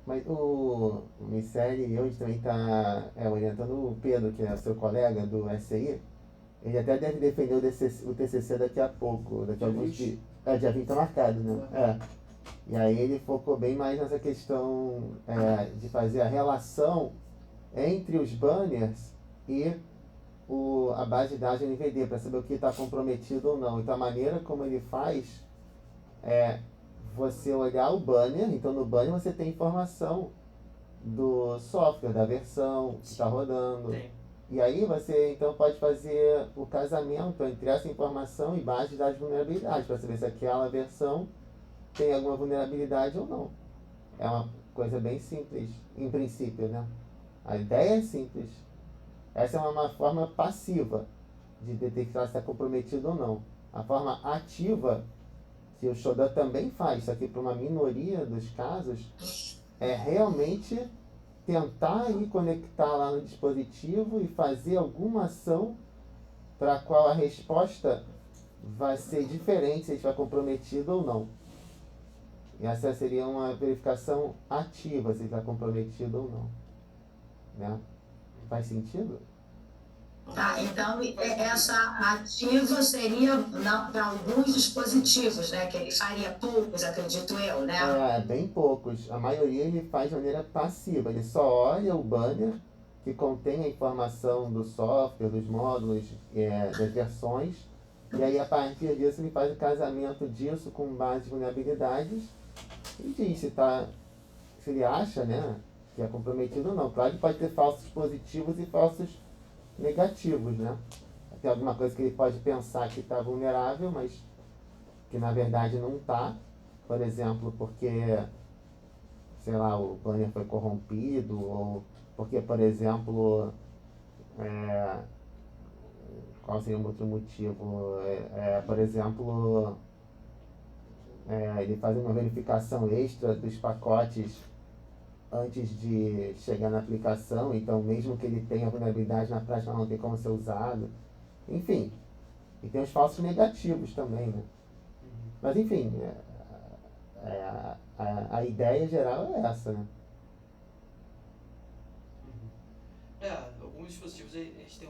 Mas o Miceli hoje também está orientando o Pedro, que é seu colega do SI. Ele até deve defender o TCC daqui a pouco, daqui a alguns dias. Dia 20 tá marcado, né? E aí ele focou bem mais nessa questão de fazer a relação entre os banners e a base de dados NVD, para saber o que está comprometido ou não. Então a maneira como ele faz é você olhar o banner, então no banner você tem informação do software, da versão que está rodando. Tem. E aí você então pode fazer o casamento entre essa informação e base de dados de vulnerabilidade, para saber se aquela versão tem alguma vulnerabilidade ou não. É uma coisa bem simples, em princípio, né? A ideia é simples. Essa é uma forma passiva de detectar se está comprometido ou não. A forma ativa, que o Shodan também faz, isso aqui para uma minoria dos casos, é realmente tentar ir conectar lá no dispositivo e fazer alguma ação para a qual a resposta vai ser diferente se estiver comprometido ou não. E essa seria uma verificação ativa, se está comprometido ou não. Né? Faz sentido? Tá, então essa ativa seria para alguns dispositivos, né? Que ele faria poucos, acredito eu, né? Bem poucos. A maioria ele faz de maneira passiva. Ele só olha o banner que contém a informação do software, dos módulos, das versões. E aí, a partir disso, ele faz o casamento disso com base de vulnerabilidades e diz se ele acha, né, que é comprometido ou não. Claro que pode ter falsos positivos e falsos negativos, né? Tem alguma coisa que ele pode pensar que está vulnerável, mas que na verdade não está. Por exemplo, porque, sei lá, o banner foi corrompido, ou porque, por exemplo, qual seria um outro motivo? Por exemplo, ele faz uma verificação extra dos pacotes antes de chegar na aplicação, então mesmo que ele tenha vulnerabilidade, na prática não tem como ser usado. Enfim, e tem os falsos negativos também, né? Mas enfim, a ideia geral é essa, né? Alguns dispositivos eles têm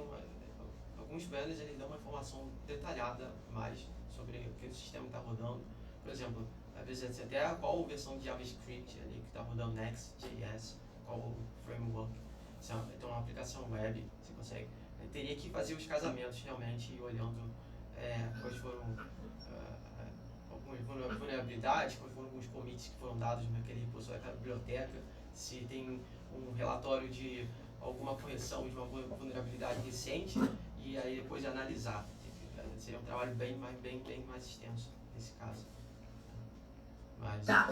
alguns banners eles dão uma informação detalhada mais sobre o que o sistema está rodando. Por exemplo, às vezes até qual versão de JavaScript ali que está rodando Next.js, qual o framework. Então uma aplicação web, você consegue. Teria que fazer os casamentos realmente e olhando quais foram algumas vulnerabilidades, quais foram alguns commits que foram dados naquele repositório da biblioteca, se tem um relatório de alguma correção de uma vulnerabilidade recente e aí depois analisar. Seria um trabalho bem mais extenso nesse caso. Mas... Tá,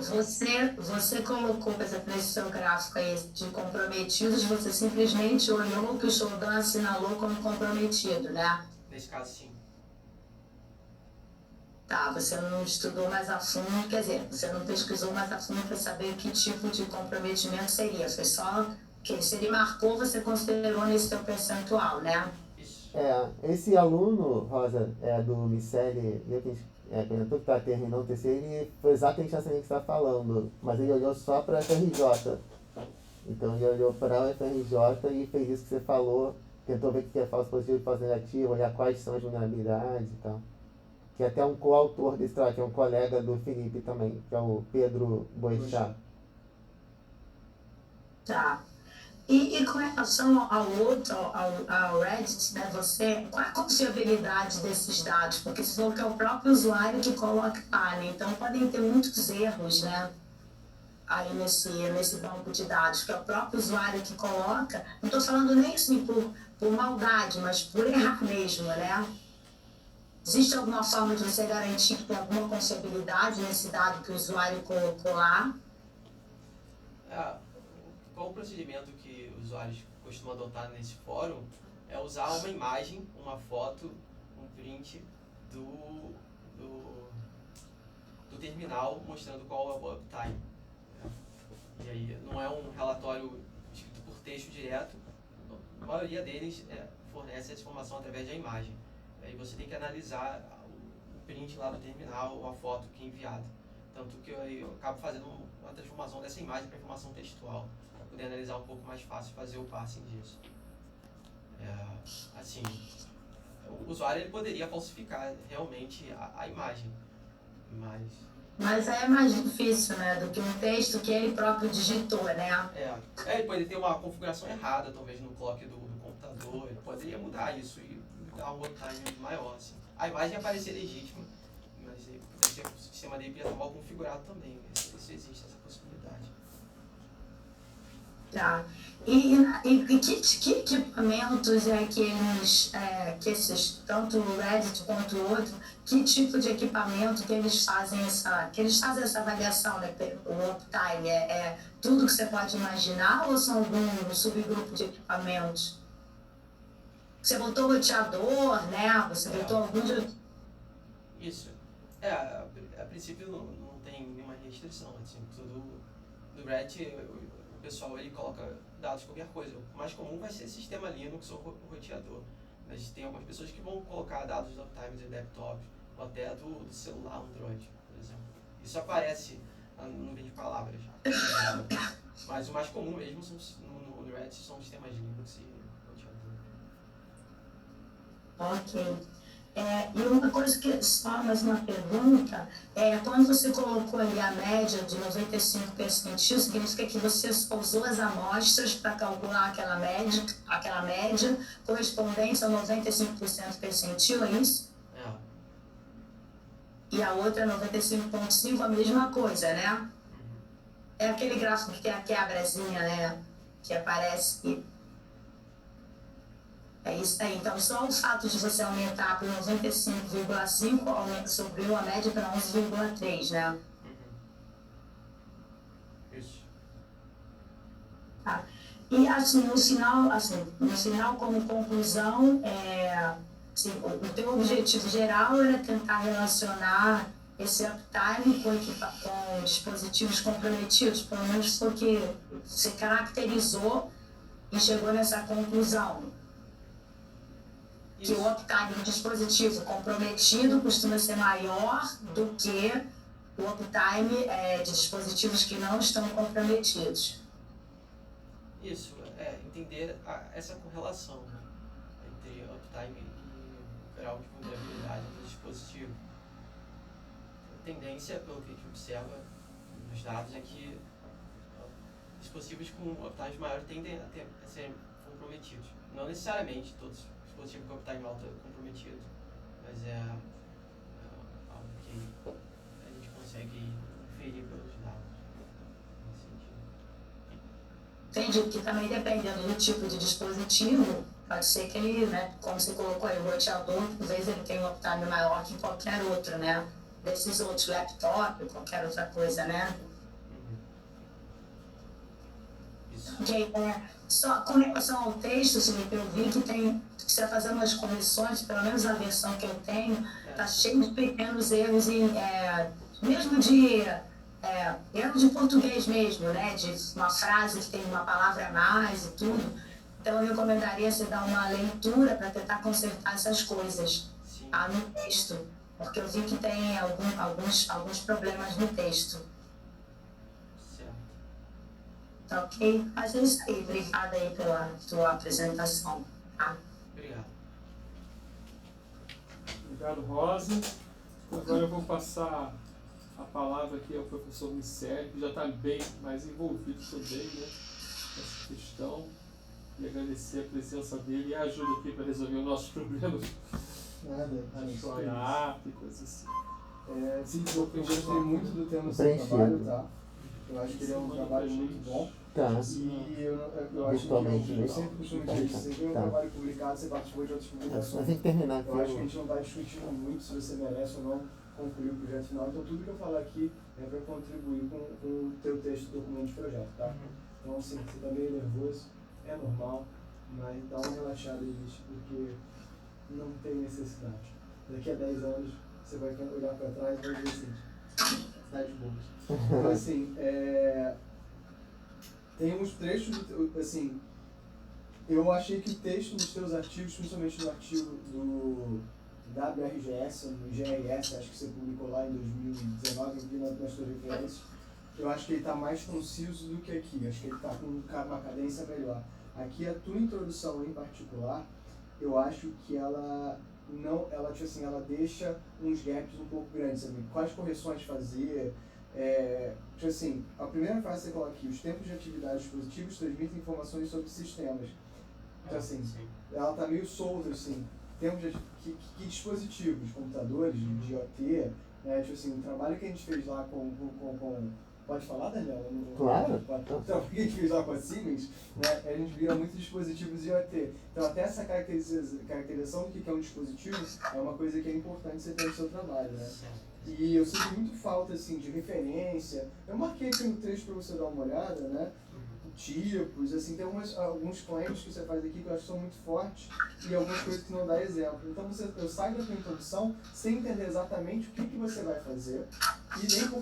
você colocou, por exemplo, nesse seu gráfico aí de comprometidos, você simplesmente olhou que o Shodan assinalou como comprometido, né? Nesse caso, sim. Tá, você não estudou mais a fundo, quer dizer, você não pesquisou mais a fundo para saber que tipo de comprometimento seria. Foi só que se ele marcou, você considerou nesse seu percentual, né? Isso. Esse aluno, Rosa, do Miceli, que está terminando o terceiro, ele foi exatamente assim que você está falando, mas ele olhou só para a FRJ. Então ele olhou para a FRJ e fez isso que você falou, tentou ver o que é falso positivo e falso negativo, olhar quais são as vulnerabilidades e tal. que é até um coautor desse trabalho, que é um colega do Felipe também, que é o Pedro Boechat. Tá. E com relação ao Reddit, né, qual é a confiabilidade desses dados? Porque você falou que é o próprio usuário que coloca lá, né? Então podem ter muitos erros, né? Aí nesse banco de dados, que é o próprio usuário que coloca. Não estou falando nem assim por maldade, mas por errar mesmo, né? Existe alguma forma de você garantir que tem alguma confiabilidade nesse dado que o usuário colocou lá? Qual o procedimento que os usuários costumam adotar nesse fórum é usar uma imagem, uma foto, um print do terminal mostrando qual é o uptime. E aí não é um relatório escrito por texto direto, a maioria deles fornece essa informação através da imagem. Aí você tem que analisar o print lá do terminal ou a foto que é enviada. Tanto que eu acabo fazendo uma transformação dessa imagem para informação textual, para poder analisar um pouco mais fácil e fazer o parsing disso. Assim, o usuário ele poderia falsificar realmente a imagem, Mas aí é mais difícil, né, do que um texto que ele próprio digitou, né? Ele pode ter uma configuração errada, talvez no clock do computador, ele poderia mudar isso e dar um uptime maior, assim. A imagem ia parecer legítima, mas o sistema dele ia estar mal configurado também, isso existe, essa possibilidade. Tá. E que equipamentos que esses, tanto o Reddit quanto o outro, que tipo de equipamento que eles fazem essa avaliação, né, o uptime? É tudo que você pode imaginar ou são algum subgrupo de equipamentos? Você botou roteador, né? Você botou alguns... Isso. A princípio não tem nenhuma restrição, assim, tudo do Reddit, o pessoal ele coloca dados de qualquer coisa. O mais comum vai ser sistema Linux ou roteador. Mas tem algumas pessoas que vão colocar dados do uptime de laptop ou até do celular Android, por exemplo. Isso aparece no nuvem de palavras. Mas o mais comum mesmo no Reddit são sistemas Linux e roteador. Ok. E uma coisa que, só mais uma pergunta, quando você colocou ali a média de 95 percentil, significa que você usou as amostras para calcular aquela média correspondente a 95% percentil, é isso? E a outra 95,5, a mesma coisa, né? É aquele gráfico que tem a quebrazinha, né? Que aparece... É isso aí. Então, só o fato de você aumentar para 95,5 subiu a média para 11,3, né? Isso. Tá. E, assim, no final, como conclusão, o teu objetivo geral era tentar relacionar esse uptime com dispositivos comprometidos, pelo menos foi o que se caracterizou e chegou nessa conclusão. Que o uptime do dispositivo comprometido costuma ser maior do que o uptime de dispositivos que não estão comprometidos. Isso, entender essa correlação, né, entre uptime e grau de vulnerabilidade do dispositivo. A tendência, pelo que a gente observa nos dados, é que dispositivos com uptime maior tendem a ser comprometidos. Não necessariamente todos dispositivo com uptime alto comprometido, mas é algo que a gente consegue inferir pelos dados nesse sentido. Entendi, que também dependendo do tipo de dispositivo, pode ser que ele, né, como você colocou aí, o roteador, às vezes ele tem um uptime maior que qualquer outro, né? Desses outros, laptop, qualquer outra coisa, né? Isso. Ok, só com relação ao texto, Felipe, eu vi que você vai fazer umas correções, pelo menos a versão que eu tenho, está cheio de pequenos erros, mesmo de erro de português mesmo, né? De uma frase que tem uma palavra a mais e tudo. Então eu recomendaria você dar uma leitura para tentar consertar essas coisas no texto, porque eu vi que tem alguns problemas no texto. Tá ok? Mas é isso aí. Obrigada aí pela tua apresentação. Tá? Obrigado. Obrigado, Rosa. Agora eu vou passar a palavra aqui ao professor Micélio, que já está bem mais envolvido também, né, nessa questão, e agradecer a presença dele e a ajuda aqui para resolver os nossos problemas, sonhar e coisas assim. Sim, eu gostei muito do tema do seu Preenchido. trabalho, tá? Eu acho que ele é um trabalho muito bom. Tá. E eu acho que eu sempre costumo dizer isso, você tem um trabalho publicado, você participou de outras Mas publicações. tem que terminar aqui. Eu acho que a gente não está discutindo muito se você merece ou não concluir o projeto final, então tudo que eu falar aqui é para contribuir com o teu texto do documento de projeto, tá? Então, assim, você está meio nervoso, é normal, mas dá uma relaxada nisso, porque não tem necessidade. Daqui a 10 anos, você vai olhar para trás e vai dizer assim, tá de boa. Então, assim, tem uns trechos, assim, eu achei que o texto dos teus artigos, principalmente no artigo da BRGS, no GRS, acho que você publicou lá em 2019, eu vi nas suas referências, eu acho que ele está mais conciso do que aqui, acho que ele está com uma cadência melhor. Aqui a tua introdução em particular, eu acho que ela tipo assim, ela deixa uns gaps um pouco grandes, sabe? Quais correções fazer, tipo assim, a primeira frase que você coloca aqui, os tempos de atividade dispositivos transmitem informações sobre sistemas. Então assim, ela está meio solta, assim, tempos de que dispositivos, computadores, de IoT, né? Tipo assim, o trabalho que a gente fez lá com pode falar, Daniel? Claro. Então, o que a gente fez lá com a Siemens, né, a gente vira muitos dispositivos IoT. Então, até essa caracterização do que é um dispositivo é uma coisa que é importante você ter no seu trabalho, né? E eu sinto muito falta, assim, de referência. Eu marquei aqui no texto para você dar uma olhada, né? Tipos, assim, tem alguns claims que você faz aqui que eu acho que são muito fortes e algumas coisas que não dá exemplo. Então eu saio da tua introdução sem entender exatamente o que você vai fazer e nem por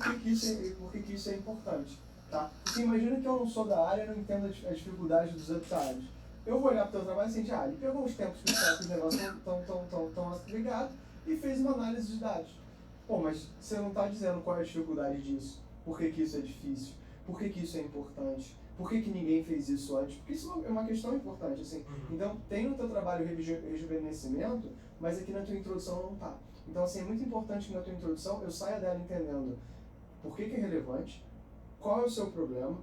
que isso é importante, tá? Porque imagina que eu não sou da área e não entendo as dificuldades dos outros áreas. Eu vou olhar para o teu trabalho e assim, ele pegou os tempos que os negócios estão ligados e fez uma análise de dados. Pô, mas você não está dizendo qual é a dificuldade disso, por que isso é difícil, por que isso é importante. Por que ninguém fez isso antes? Porque isso é uma questão importante, assim. Então, tem no teu trabalho rejuvenescimento, mas aqui na tua introdução não tá. Então, assim, é muito importante que na tua introdução eu saia dela entendendo por que é relevante, qual é o seu problema,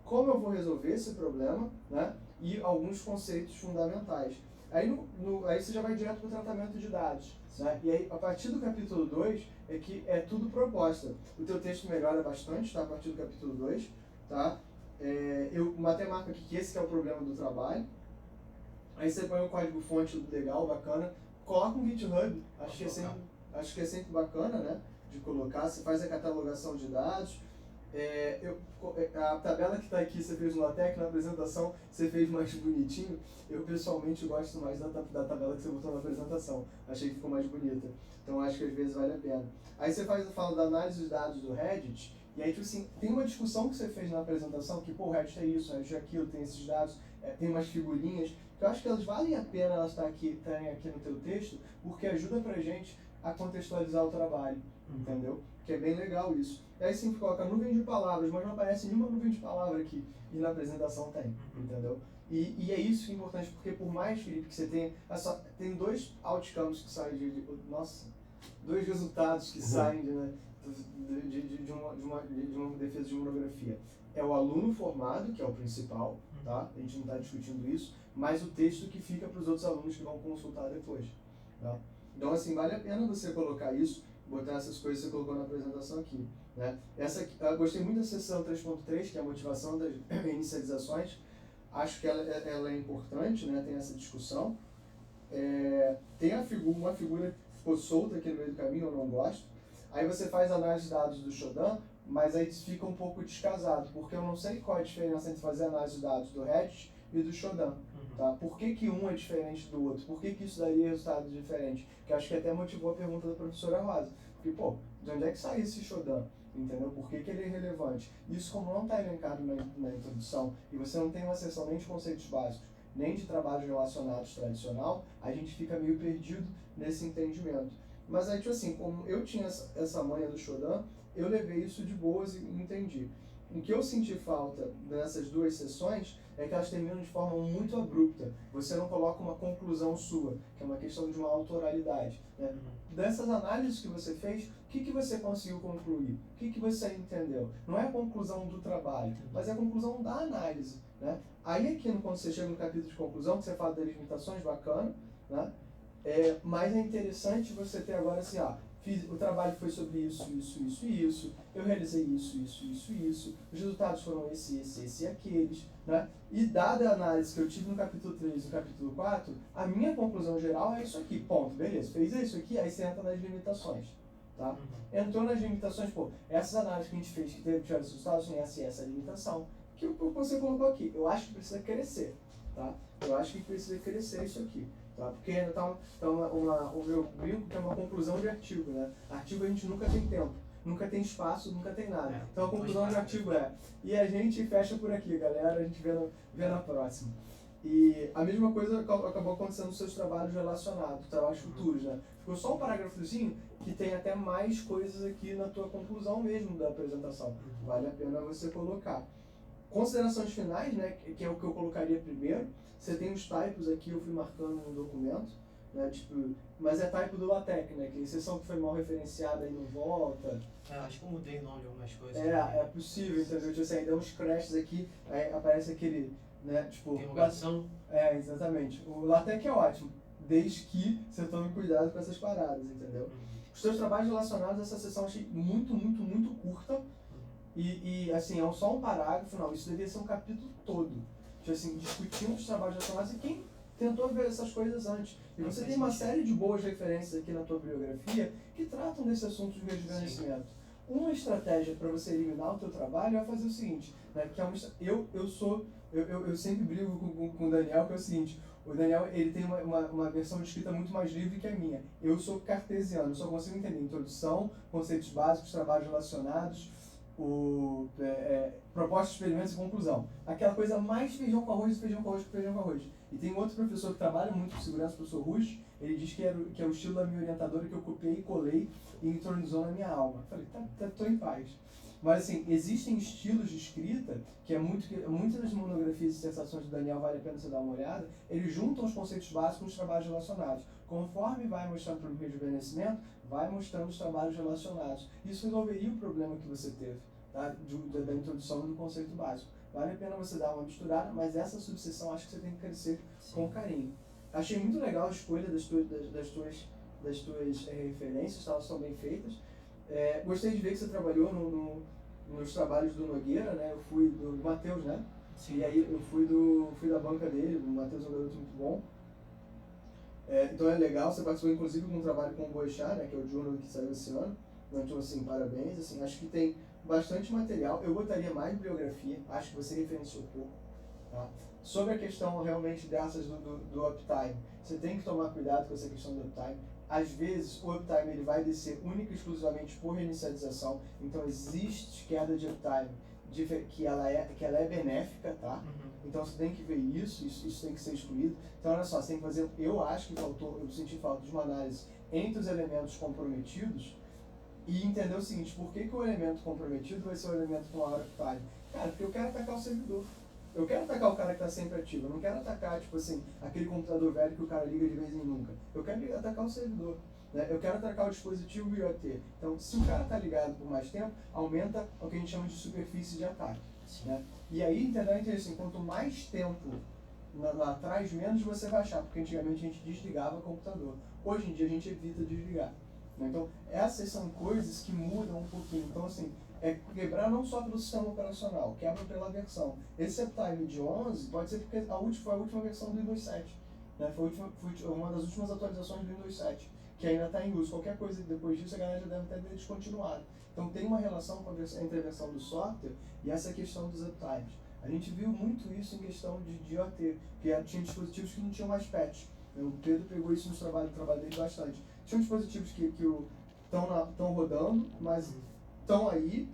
como eu vou resolver esse problema, né? E alguns conceitos fundamentais. Aí, aí você já vai direto para o tratamento de dados. Né? E aí, a partir do capítulo 2, é que é tudo proposta. O teu texto melhora bastante, tá? A partir do capítulo 2, tá? Eu matei marca aqui que esse que é o problema do trabalho. Aí você põe um código-fonte legal, bacana. Coloca um GitHub, acho que é sempre bacana, né? De colocar. Você faz a catalogação de dados. A tabela que está aqui você fez no LaTeX, na apresentação você fez mais bonitinho. Eu pessoalmente gosto mais da tabela que você botou na apresentação. Achei que ficou mais bonita. Então acho que às vezes vale a pena. Aí você fala da análise dos dados do Reddit. E aí, tipo assim, tem uma discussão que você fez na apresentação, que, pô, o Reddit é isso, o Reddit é aquilo, tem esses dados, tem umas figurinhas, que eu acho que elas valem a pena elas estarem aqui no teu texto, porque ajuda pra gente a contextualizar o trabalho, entendeu? Que é bem legal isso. E aí sim, coloca nuvem de palavras, mas não aparece nenhuma nuvem de palavra aqui, e na apresentação tem, entendeu? E é isso que é importante, porque por mais, Felipe, que você tenha, tem 2 outcomes que saem dois resultados que saem de uma defesa de monografia. É o aluno formado, que é o principal, tá? A gente não está discutindo isso, mas o texto que fica para os outros alunos que vão consultar depois, tá? Então, assim, vale a pena você colocar isso, botar essas coisas que você colocou na apresentação aqui, né? Eu gostei muito da seção 3.3, que é a motivação das inicializações. Acho que ela é importante, né? Tem essa discussão. Tem uma figura que ficou solta aqui no meio do caminho, eu não gosto. Aí você faz análise de dados do Shodan, mas aí fica um pouco descasado, porque eu não sei qual é a diferença entre fazer análise de dados do Reddit e do Shodan. Tá? Por que um é diferente do outro? Por que isso daria resultado diferente? Que acho que até motivou a pergunta da professora Rosa. Porque, pô, de onde é que sai esse Shodan? Entendeu? Por que ele é relevante? Isso, como não está elencado na introdução, e você não tem uma seção nem de conceitos básicos, nem de trabalhos relacionados tradicional, a gente fica meio perdido nesse entendimento. Mas aí, tipo assim, como eu tinha essa manha do Shodan, eu levei isso de boas e entendi. O que eu senti falta nessas duas sessões é que elas terminam de forma muito abrupta. Você não coloca uma conclusão sua, que é uma questão de uma autoralidade, né? Dessas análises que você fez, o que você conseguiu concluir? O que você entendeu? Não é a conclusão do trabalho, mas é a conclusão da análise, né? Aí aqui, quando você chega no capítulo de conclusão, que você fala das limitações, bacana, né? Mas é interessante você ter agora assim, o trabalho foi sobre isso, isso, isso e isso, eu realizei isso, isso, isso e isso, os resultados foram esse e aqueles, né? E dada a análise que eu tive no capítulo 3 e no capítulo 4, a minha conclusão geral é isso aqui, ponto, beleza, fez isso aqui, aí você entra nas limitações, tá? Entrou nas limitações, essas análises que a gente fez, que tiveram resultados, tem essa limitação, que você colocou aqui, eu acho que precisa crescer, tá? Eu acho que precisa crescer isso aqui. Tá? Porque ainda tá o meu brinco que é uma conclusão de artigo, né? Artigo a gente nunca tem tempo, nunca tem espaço, nunca tem nada. Então a conclusão de artigo e a gente fecha por aqui, galera, a gente vê na próxima. E a mesma coisa acabou acontecendo nos seus trabalhos relacionados, trabalhos futuros, né? Ficou só um parágrafozinho que tem até mais coisas aqui na tua conclusão mesmo da apresentação. Vale a pena você colocar. Considerações finais, né, que é o que eu colocaria primeiro. Você tem os typos aqui, eu fui marcando no documento, né, mas é typo do LaTeX, né, que a exceção que foi mal referenciada aí não volta. Acho que eu mudei o nome de algumas coisas. É possível, entendeu? Tipo assim, aí dá uns crashes aqui, aí aparece aquele, né, interrogação. Exatamente. O LaTeX é ótimo, desde que você tome cuidado com essas paradas, entendeu? Os seus trabalhos relacionados a essa sessão eu achei muito, muito, muito curta. E assim, é só um parágrafo, não, isso deveria ser um capítulo todo. Tipo assim, discutindo os trabalhos relacionados e quem tentou ver essas coisas antes. E você tem uma série de boas referências aqui na tua bibliografia que tratam desse assunto de rejuvenescimento. Uma estratégia para você eliminar o teu trabalho é fazer o seguinte, né, que é eu sempre brigo com o Daniel, que é o seguinte, o Daniel ele tem uma versão de escrita muito mais livre que a minha. Eu sou cartesiano, eu só consigo entender introdução, conceitos básicos, trabalhos relacionados, propostas, experimentos e conclusão. Aquela coisa mais feijão com arroz, feijão com arroz, feijão com arroz. E tem outro professor que trabalha muito com segurança, o professor Rush, ele diz que é o estilo da minha orientadora que eu copiei e colei e entronizou na minha alma. Falei, tô em paz. Mas assim, existem estilos de escrita, muitas das monografias e dissertações do Daniel vale a pena você dar uma olhada, eles juntam os conceitos básicos com os trabalhos relacionados. Conforme vai mostrando para o rejuvenescimento, vai mostrando os trabalhos relacionados. Isso resolveria o problema que você teve, tá? Da introdução do conceito básico. Vale a pena você dar uma misturada, mas essa subseção acho que você tem que crescer com carinho. Achei muito legal a escolha das tuas referências, elas são bem feitas. Gostei de ver que você trabalhou nos trabalhos do Nogueira, né? Eu fui do Matheus, né? Sim. E aí eu fui da banca dele, o Matheus é um garoto muito bom. Então é legal, você participou inclusive de um trabalho com o Boechat, né, que é o journal que saiu esse ano. Então assim, parabéns, assim, acho que tem bastante material. Eu botaria mais bibliografia, acho que você referenciou pouco. Tá? Sobre a questão realmente dessas do uptime, você tem que tomar cuidado com essa questão do uptime. Às vezes o uptime ele vai descer única e exclusivamente por reinicialização, então existe queda de uptime que ela é benéfica, tá? Então você tem que ver isso tem que ser excluído. Então olha só, você tem que fazer, eu acho que eu senti falta de uma análise entre os elementos comprometidos e entender o seguinte, por que o elemento comprometido vai ser o elemento com maior uptime? Cara, porque eu quero atacar o servidor. Eu quero atacar o cara que está sempre ativo, eu não quero atacar, tipo assim, aquele computador velho que o cara liga de vez em nunca. Eu quero atacar o servidor, né? Eu quero atacar o dispositivo IoT. Então, se o cara está ligado por mais tempo, aumenta o que a gente chama de superfície de ataque, né? E aí, entendeu? Então, assim, quanto mais tempo lá atrás, menos você vai achar, porque antigamente a gente desligava o computador. Hoje em dia a gente evita desligar, né? Então, essas são coisas que mudam um pouquinho. Então, assim, quebrar não só pelo sistema operacional, quebra pela versão. Esse uptime de 11 pode ser porque foi a última versão do Windows 7. Né? Foi uma das últimas atualizações do Windows 7, que ainda está em uso. Qualquer coisa depois disso, a galera já deve até ter descontinuado. Então tem uma relação entre a versão do software e essa questão dos uptimes. A gente viu muito isso em questão de IoT, que tinha dispositivos que não tinham mais patch. O Pedro pegou isso no trabalho dele bastante. Tinham dispositivos que estão rodando, mas estão aí,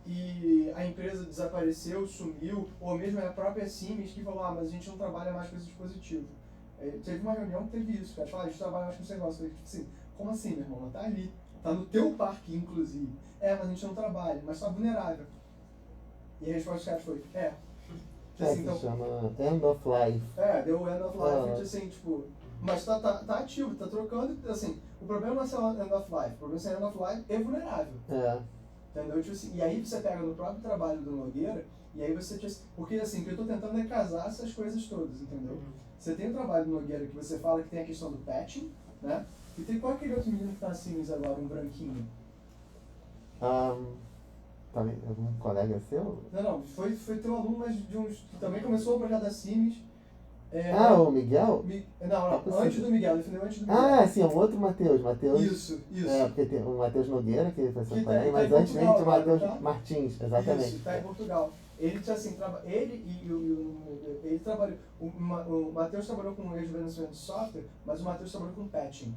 e a empresa desapareceu, sumiu, ou mesmo a própria Siemens que falou, mas a gente não trabalha mais com esse dispositivo. Teve uma reunião que teve isso, cara, a gente trabalha mais com esse negócio. Eu falei, tipo assim, como assim, meu irmão? Tá ali, tá no teu parque, inclusive. Mas a gente não trabalha, mas tá vulnerável. E a resposta dos caras foi, Se então, chama End of Life. deu end of life, assim, tipo, mas tá ativo, tá trocando, assim, o problema não é ser end of life, o problema é ser end of life é vulnerável. Entendeu? Tipo assim, e aí você pega no próprio trabalho do Nogueira, e aí você, porque assim, o que eu tô tentando é casar essas coisas todas, entendeu? Você tem o trabalho do Nogueira que você fala que tem a questão do patching, né? E tem qual aquele outro menino que tá assim agora, um branquinho? Algum colega seu? Não, foi teu aluno, mas de uns que também começou o projeto da Sims. O Miguel? Não, antes do Miguel, defendeu antes do Miguel. Sim, é um outro Matheus. Isso. Porque tem o Matheus Nogueira, que foi seu Que colega, tá mas em antes Portugal dele tinha o Matheus agora, tá? Martins, exatamente. Isso, tá em Portugal. Ele, assim, ele trabalhou, o Matheus trabalhou com rejuvenescimento de software, mas o Matheus trabalhou com patching,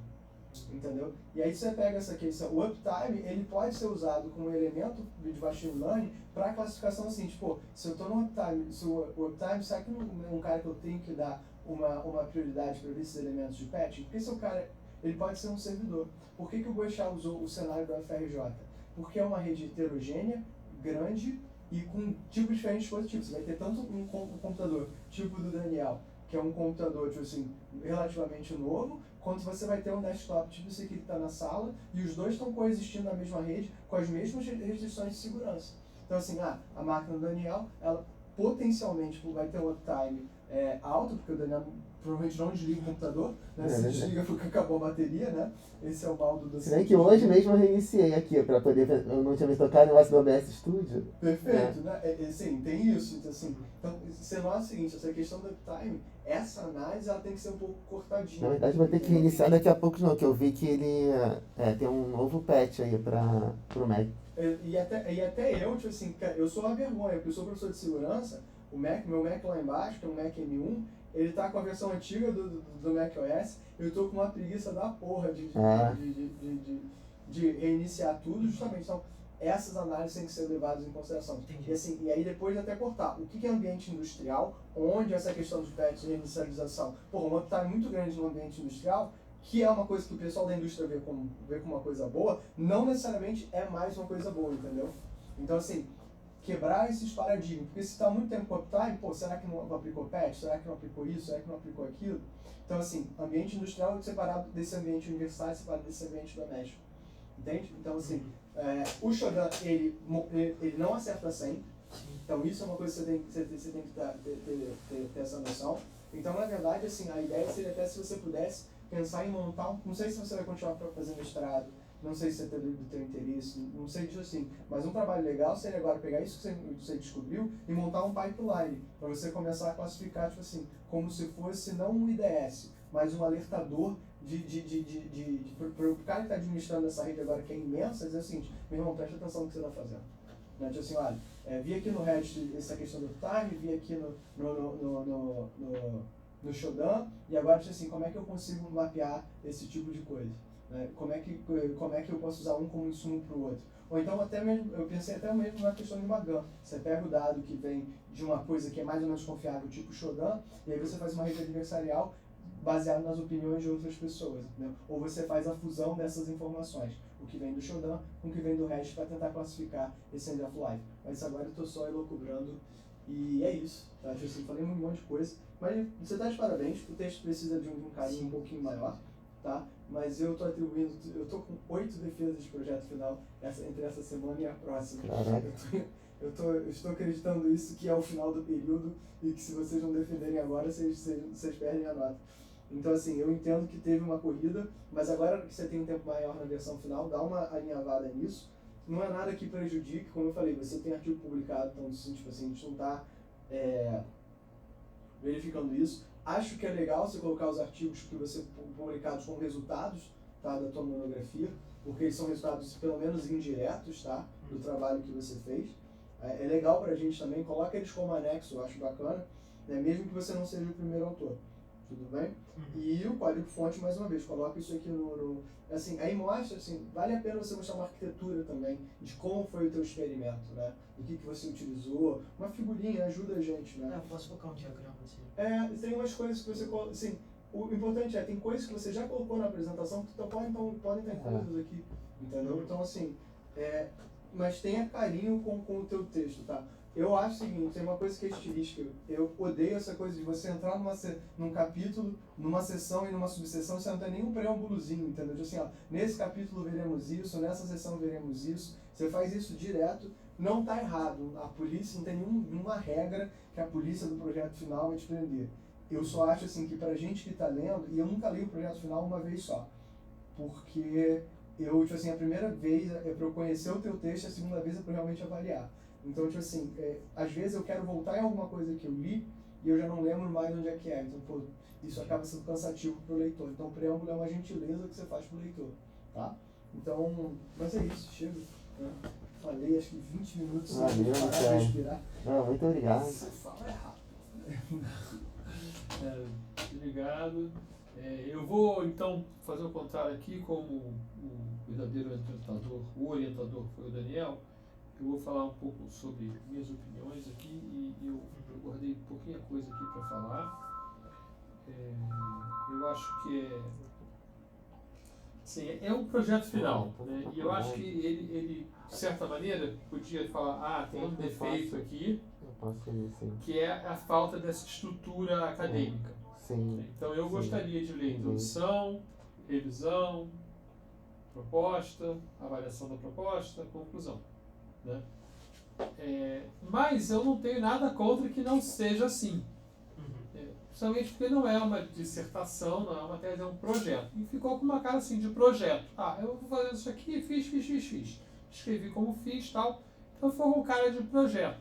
entendeu? E aí você pega essa questão, o uptime, ele pode ser usado como elemento de machine learning para classificação assim, tipo, se eu tô no uptime, se o uptime, será que um cara que eu tenho que dar uma prioridade para ver esses elementos de patching? Porque se o cara, ele pode ser um servidor. Por que o Boechat usou o cenário do FRJ? Porque é uma rede heterogênea, grande, e com tipos diferentes de dispositivos. Você vai ter tanto um computador tipo do Daniel, que é um computador, tipo assim, relativamente novo, quanto você vai ter um desktop tipo esse aqui que está na sala, e os dois estão coexistindo na mesma rede, com as mesmas restrições de segurança. Então assim, a máquina do Daniel, ela potencialmente vai ter um uptime alto, porque o Daniel provavelmente não desliga o computador, né? Se desliga porque acabou a bateria, né? Esse é o mal do... Se bem que hoje mesmo eu reiniciei aqui, para poder, eu não tinha me tocado no negócio do OBS Studio. Perfeito, né? Sim, tem isso. Então, você nota o seguinte, essa questão do time, essa análise, ela tem que ser um pouco cortadinha. Na verdade, vou ter que reiniciar daqui a pouco, não, que eu vi que ele tem um novo patch aí pro Mac. E até eu, tipo assim, eu sou uma vergonha, porque eu sou professor de segurança, meu Mac lá embaixo, que é um Mac M1, ele tá com a versão antiga do macOS, eu tô com uma preguiça da porra de reiniciar tudo, justamente. Então, essas análises têm que ser levadas em consideração. Entendi. E assim, e aí depois até cortar. O que é ambiente industrial, onde essa questão de patch e reinicialização? Um uptime muito grande no ambiente industrial, que é uma coisa que o pessoal da indústria vê como uma coisa boa, não necessariamente é mais uma coisa boa, entendeu? Então assim, quebrar esses paradigmas, porque se está muito tempo com uptime, será que não aplicou patch? Será que não aplicou isso? Será que não aplicou aquilo? Então assim, ambiente industrial separado desse ambiente universitário, separado desse ambiente doméstico, entende? Então assim, o Shodan, ele não acerta sempre, então isso é uma coisa que você tem que ter essa noção. Então na verdade, assim, a ideia seria até se você pudesse pensar em montar, não sei se você vai continuar fazendo mestrado, não sei se é do teu interesse, não sei disso assim, mas um trabalho legal seria agora pegar isso que você descobriu e montar um pipeline, para você começar a classificar, tipo assim, como se fosse não um IDS, mas um alertador para o cara que está administrando essa rede agora, que é imensa, dizer o seguinte, meu irmão, presta atenção no que você está fazendo. Né? Tipo assim, olha, vi aqui no Reddit essa questão do time, vi aqui no Shodan, e agora, tipo assim, como é que eu consigo mapear esse tipo de coisa? Né? Como é que eu posso usar um como insumo para o outro? Ou então, até mesmo, eu pensei até mesmo na questão de uma GAN. Você pega o dado que vem de uma coisa que é mais ou menos confiável, tipo Shodan, e aí você faz uma rede adversarial baseado nas opiniões de outras pessoas. Né? Ou você faz a fusão dessas informações, o que vem do Shodan com o que vem do Hash, para tentar classificar esse end of life. Mas agora eu estou só elucubrando, e é isso. Tá? Eu falei um monte de coisa, mas você está de parabéns, o texto precisa de um carinho um pouquinho maior, tá? Mas eu estou com 8 defesas de projeto final entre essa semana e a próxima. Caraca. Eu estou acreditando isso, que é o final do período, e que se vocês não defenderem agora, vocês perdem a nota. Então assim, eu entendo que teve uma corrida, mas agora que você tem um tempo maior na versão final, dá uma alinhavada nisso. Não é nada que prejudique, como eu falei, você tem artigo publicado, então tipo assim, a gente não está verificando isso. Acho que é legal você colocar os artigos que você publicados como resultados, tá, da tua monografia, porque eles são resultados pelo menos indiretos, tá, do trabalho que você fez. É legal pra gente também, coloca eles como anexo, eu acho bacana, né, mesmo que você não seja o primeiro autor. Tudo bem? E o código-fonte, mais uma vez, coloca isso aqui assim, aí mostra, assim, vale a pena você mostrar uma arquitetura também, de como foi o teu experimento, né? Do que você utilizou, uma figurinha ajuda a gente, né? Eu posso colocar um diagrama assim. Tem umas coisas que você coloca, assim, o importante tem coisas que você já colocou na apresentação que podem estar inclusas aqui, entendeu? Então, assim, mas tenha carinho com o teu texto, tá? Eu acho o seguinte, tem uma coisa que é estilística. Eu odeio essa coisa de você entrar num capítulo, numa seção e numa subseção, você não tem nenhum preâmbulozinho, entendeu? Tipo assim, ó, nesse capítulo veremos isso, nessa seção veremos isso. Você faz isso direto, não tá errado. A polícia não tem nenhuma regra que a polícia do projeto final vai te prender. Eu só acho assim que pra gente que tá lendo, e eu nunca li o projeto final uma vez só, porque eu, tipo assim, a primeira vez é pra eu conhecer o teu texto, a segunda vez é pra eu realmente avaliar. Então, tipo assim, às vezes eu quero voltar em alguma coisa que eu li e eu já não lembro mais onde é que é. Então, pô, isso acaba sendo cansativo pro leitor. Então, o preâmbulo é uma gentileza que você faz pro leitor, tá? Então, mas é isso, chega. Né? Falei acho que 20 minutos sem parar de respirar. Não, muito obrigado. Você fala errado. Obrigado. Eu vou então fazer o contrário aqui, como o verdadeiro orientador, o orientador foi o Daniel. Eu vou falar um pouco sobre minhas opiniões aqui e eu guardei pouquinha coisa aqui para falar. Eu acho que sim, é um projeto final, né? E eu acho que ele, de certa maneira, podia falar, tem um defeito aqui, que é a falta dessa estrutura acadêmica. Sim. Então eu gostaria de ler introdução, revisão, proposta, avaliação da proposta, conclusão. Né? Mas eu não tenho nada contra que não seja assim. Principalmente porque não é uma dissertação, não é uma tese, é um projeto. E ficou com uma cara assim de projeto. Eu vou fazer isso aqui, fiz. Escrevi como fiz, tal. Então ficou com cara de projeto.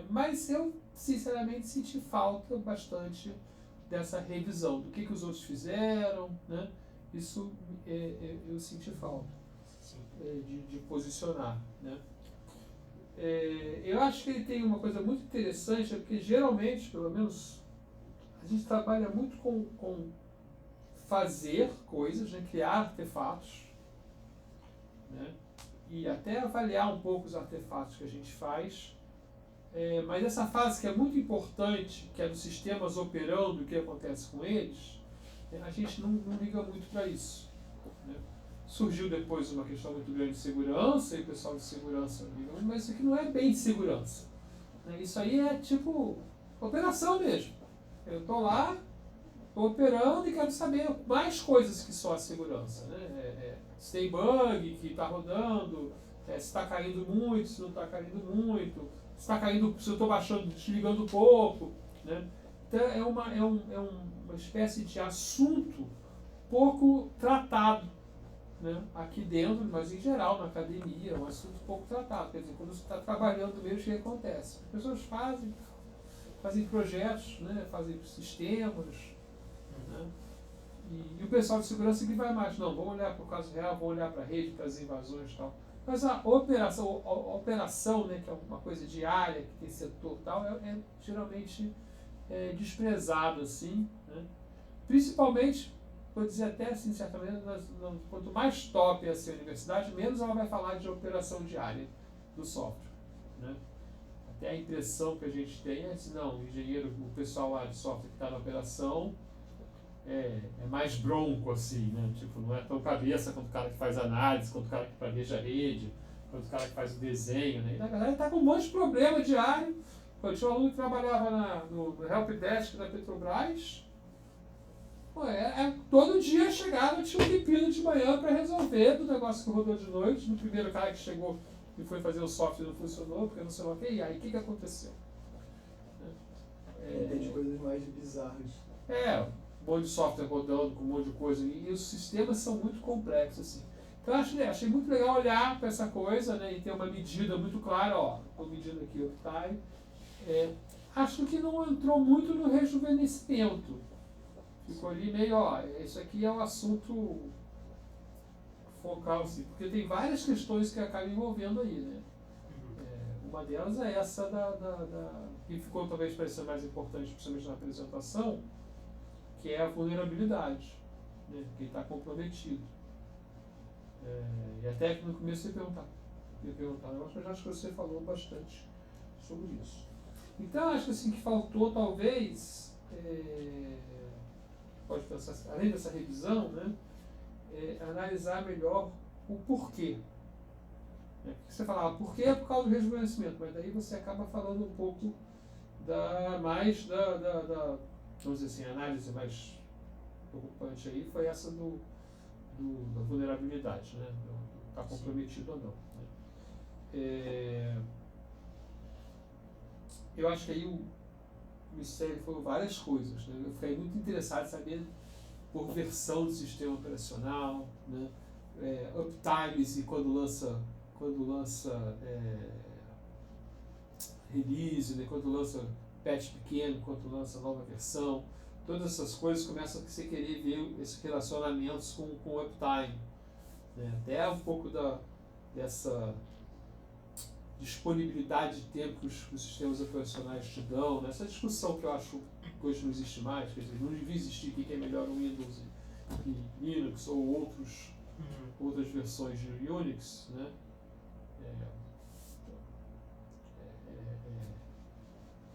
Mas eu, sinceramente, senti falta bastante dessa revisão, do que os outros fizeram, né? Isso eu senti falta de posicionar, né? Eu acho que ele tem uma coisa muito interessante, porque geralmente, pelo menos, a gente trabalha muito com fazer coisas, né? Criar artefatos, né? E até avaliar um pouco os artefatos que a gente faz. Mas essa fase que é muito importante, que é dos sistemas operando, o que acontece com eles, a gente não liga muito para isso. Né? Surgiu depois uma questão muito grande de segurança, e o pessoal de segurança liga muito, mas isso aqui não é bem segurança. Né? Isso aí é tipo operação mesmo. Eu estou lá, estou operando e quero saber mais coisas que só a segurança. Né? Se tem bug que está rodando, se está caindo muito, se não está caindo muito, se está caindo, se eu estou baixando, desligando pouco. Né? Então é uma espécie de assunto pouco tratado, né? Aqui dentro, mas em geral na academia, é um assunto pouco tratado. Quer dizer, quando você está trabalhando mesmo, o que acontece? As pessoas fazem projetos, né? Fazem sistemas, né? E o pessoal de segurança que vai mais, não, vamos olhar para o caso real, vamos olhar para a rede, para as invasões e tal. Mas a operação, né, que é uma coisa diária, que tem setor e tal, geralmente desprezado, assim, né? Principalmente, vou dizer até assim, de certa maneira, quanto mais top é a universidade, menos ela vai falar de operação diária do software. Né? Até a impressão que a gente tem é assim, não, o engenheiro, o pessoal lá de software que está na operação é mais bronco, assim, né? Tipo, não é tão cabeça quanto o cara que faz análise, quanto o cara que planeja a rede, quanto o cara que faz o desenho, né? E na verdade está com um monte de problema diário. Eu tinha um aluno que trabalhava no Helpdesk da Petrobras. Todo dia chegava, tinha um pepino de manhã para resolver do negócio que rodou de noite. No primeiro cara que chegou e foi fazer o software não funcionou, porque não sei lá o que. E aí, o que aconteceu? Tem coisas mais bizarras. Um monte de software rodando com um monte de coisa. E os sistemas são muito complexos, assim. Então, achei muito legal olhar para essa coisa, né, e ter uma medida muito clara, estou medindo aqui o time. Acho que não entrou muito no rejuvenescimento. Ficou ali meio, isso aqui é um assunto focal, assim, porque tem várias questões que acabam envolvendo aí, né? Uma delas é essa que ficou talvez parecendo mais importante, principalmente na apresentação, que é a vulnerabilidade, né? Quem está comprometido. E até que no começo eu ia perguntar um negócio, mas acho que você falou bastante sobre isso. Então, acho que assim, que faltou talvez, pode pensar, além dessa revisão, né, analisar melhor o porquê. Porque você falava, por quê? Por causa do rejuvenescimento. Mas daí você acaba falando um pouco vamos dizer assim, a análise mais preocupante aí foi essa da vulnerabilidade, né? Está comprometido ou não. Né? Eu acho que aí o Mistério falou várias coisas. Né? Eu fiquei muito interessado em saber por versão do sistema operacional, né? Uptimes e quando lança release, né? Quando lança patch pequeno, quando lança nova versão. Todas essas coisas começam a você querer ver esses relacionamentos com o uptime. Né? Até um pouco dessa disponibilidade de tempo que os sistemas operacionais te dão. Né? Essa discussão que eu acho que hoje não existe mais, quer dizer, não devia existir o que é melhor o Windows e Linux ou outras versões de Unix. Né?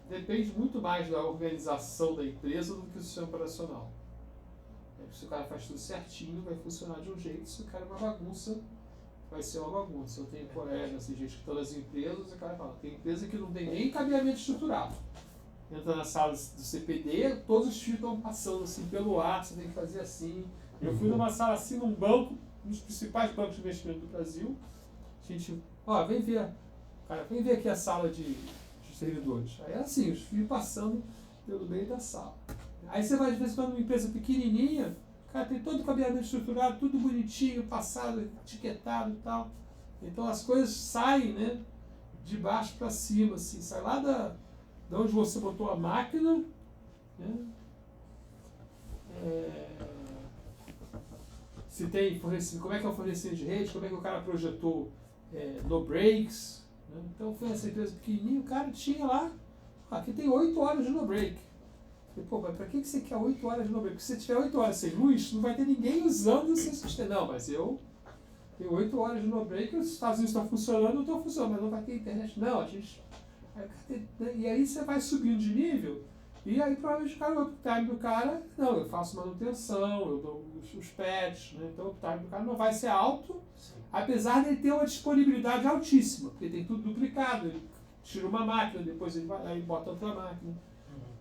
Depende muito mais da organização da empresa do que do sistema operacional. Se o cara faz tudo certinho, vai funcionar de um jeito. Se o cara é uma bagunça, vai ser uma bagunça. Eu tenho colegas, assim, gente que estão nas empresas, o cara fala, tem empresa que não tem nem cabeamento estruturado. Entra na sala do CPD, todos os fios estão passando assim pelo ar, você tem que fazer assim. Eu fui numa sala assim, num banco, um dos principais bancos de investimento do Brasil. A gente, vem ver aqui a sala de servidores. Aí é assim, os fios passando pelo meio da sala. Aí você vai, às vezes, para uma empresa pequenininha, o cara tem todo o cabeamento estruturado, tudo bonitinho, passado, etiquetado e tal. Então as coisas saem, né, de baixo para cima, assim, sai lá da onde você botou a máquina, né? Se tem fornecimento, como é que é o fornecimento de rede, como é que o cara projetou no breaks. Né? Então foi essa empresa pequenininha, o cara tinha lá, aqui tem 8 horas de no break. Pô, mas para que você quer 8 horas de no break? Porque se você tiver 8 horas sem luz, não vai ter ninguém usando esse sistema. Não, mas eu tenho 8 horas de no break, os Estados Unidos estão funcionando, eu estou funcionando, mas não vai ter internet. Não, a gente... E aí você vai subindo de nível, e aí provavelmente o uptime do cara, não, eu faço manutenção, eu dou os patches, né? Então o uptime do cara não vai ser alto, apesar de ele ter uma disponibilidade altíssima, porque tem tudo duplicado, ele tira uma máquina, depois ele vai aí bota outra máquina,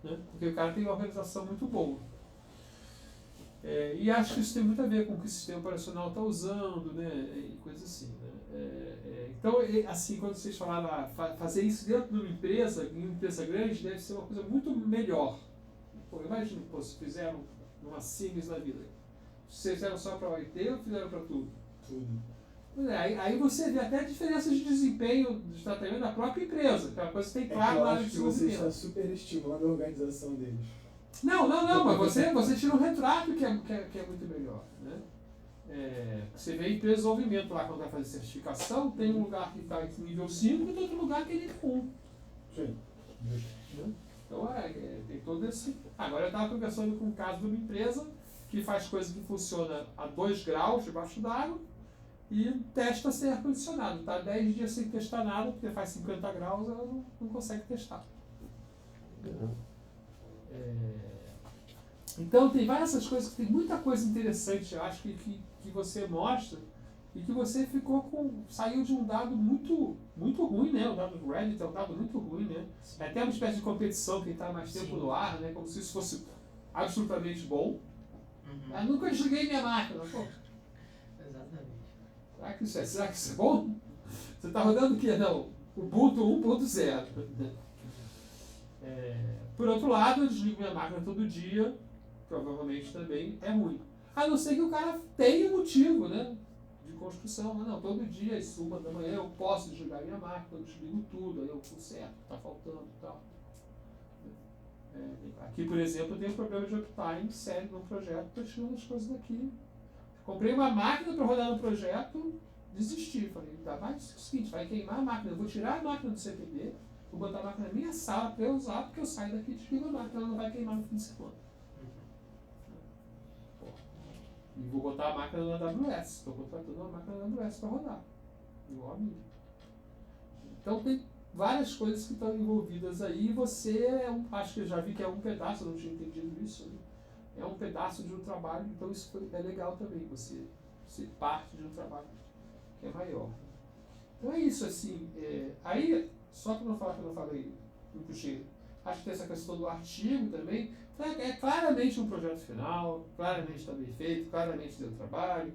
né? Porque o cara tem uma organização muito boa. E acho que isso tem muito a ver com o que o sistema operacional está usando, né? E coisas assim. Né? Então, assim, quando vocês falaram, fazer isso dentro de uma empresa grande, deve ser uma coisa muito melhor. Pô, imagina, se fizeram uma Siemens na vida. Se fizeram só para o IT ou fizeram para tudo? Tudo. Aí você vê até a diferença de desempenho de tratamento da própria empresa, que é uma coisa que tem claro na área de desenvolvimento. Você está superestimando a organização deles. Não, mas você tira um retrato que é muito melhor. Né? Você vê em desenvolvimento lá, quando vai fazer certificação, tem um lugar que está em nível 5 e tem outro lugar que é nível 1. Sim. Né? Então, tem todo esse... Agora eu estava conversando com um caso de uma empresa que faz coisa que funciona a 2 graus debaixo d'água e testa sem ar-condicionado. Está 10 dias sem testar nada, porque faz 50 graus, ela não consegue testar. Então tem várias essas coisas, tem muita coisa interessante, eu acho que você mostra e que você saiu de um dado muito, muito ruim, né? O dado do Reddit é um dado muito ruim, né? Sim. É até uma espécie de competição, quem está mais tempo no ar, né? Como se isso fosse absolutamente bom. Eu nunca desliguei minha máquina, pô. Exatamente. Será que isso é bom? Você está rodando o quê? Não, Ubuntu 1.0. Por outro lado, eu desligo minha máquina todo dia, provavelmente também é ruim. A não ser que o cara tenha um motivo, né, de construção. Não, todo dia, às 1 da manhã, eu posso desligar minha máquina, eu desligo tudo, aí eu conserto, está faltando e tal. Aqui, por exemplo, eu tenho um problema de uptime sério no projeto, estou tirando as coisas daqui. Comprei uma máquina para rodar no projeto, desisti. Falei, dá mais o seguinte, vai queimar a máquina, eu vou tirar a máquina do CPD, vou botar a máquina na minha sala para eu usar, porque eu saio daqui e desligo a máquina, ela não vai queimar no fim de semana. E vou botar a máquina na AWS, estou contratando uma máquina na AWS para rodar. Igual a minha. Então tem várias coisas que estão envolvidas aí, e você acho que eu já vi que é um pedaço, eu não tinha entendido isso, né? É um pedaço de um trabalho, então isso é legal também, você parte de um trabalho que é maior. Então é isso, assim. Aí, só para não falar que eu não falei, não puxei, acho que tem essa questão do artigo também. É claramente um projeto final, claramente está bem feito, claramente deu trabalho.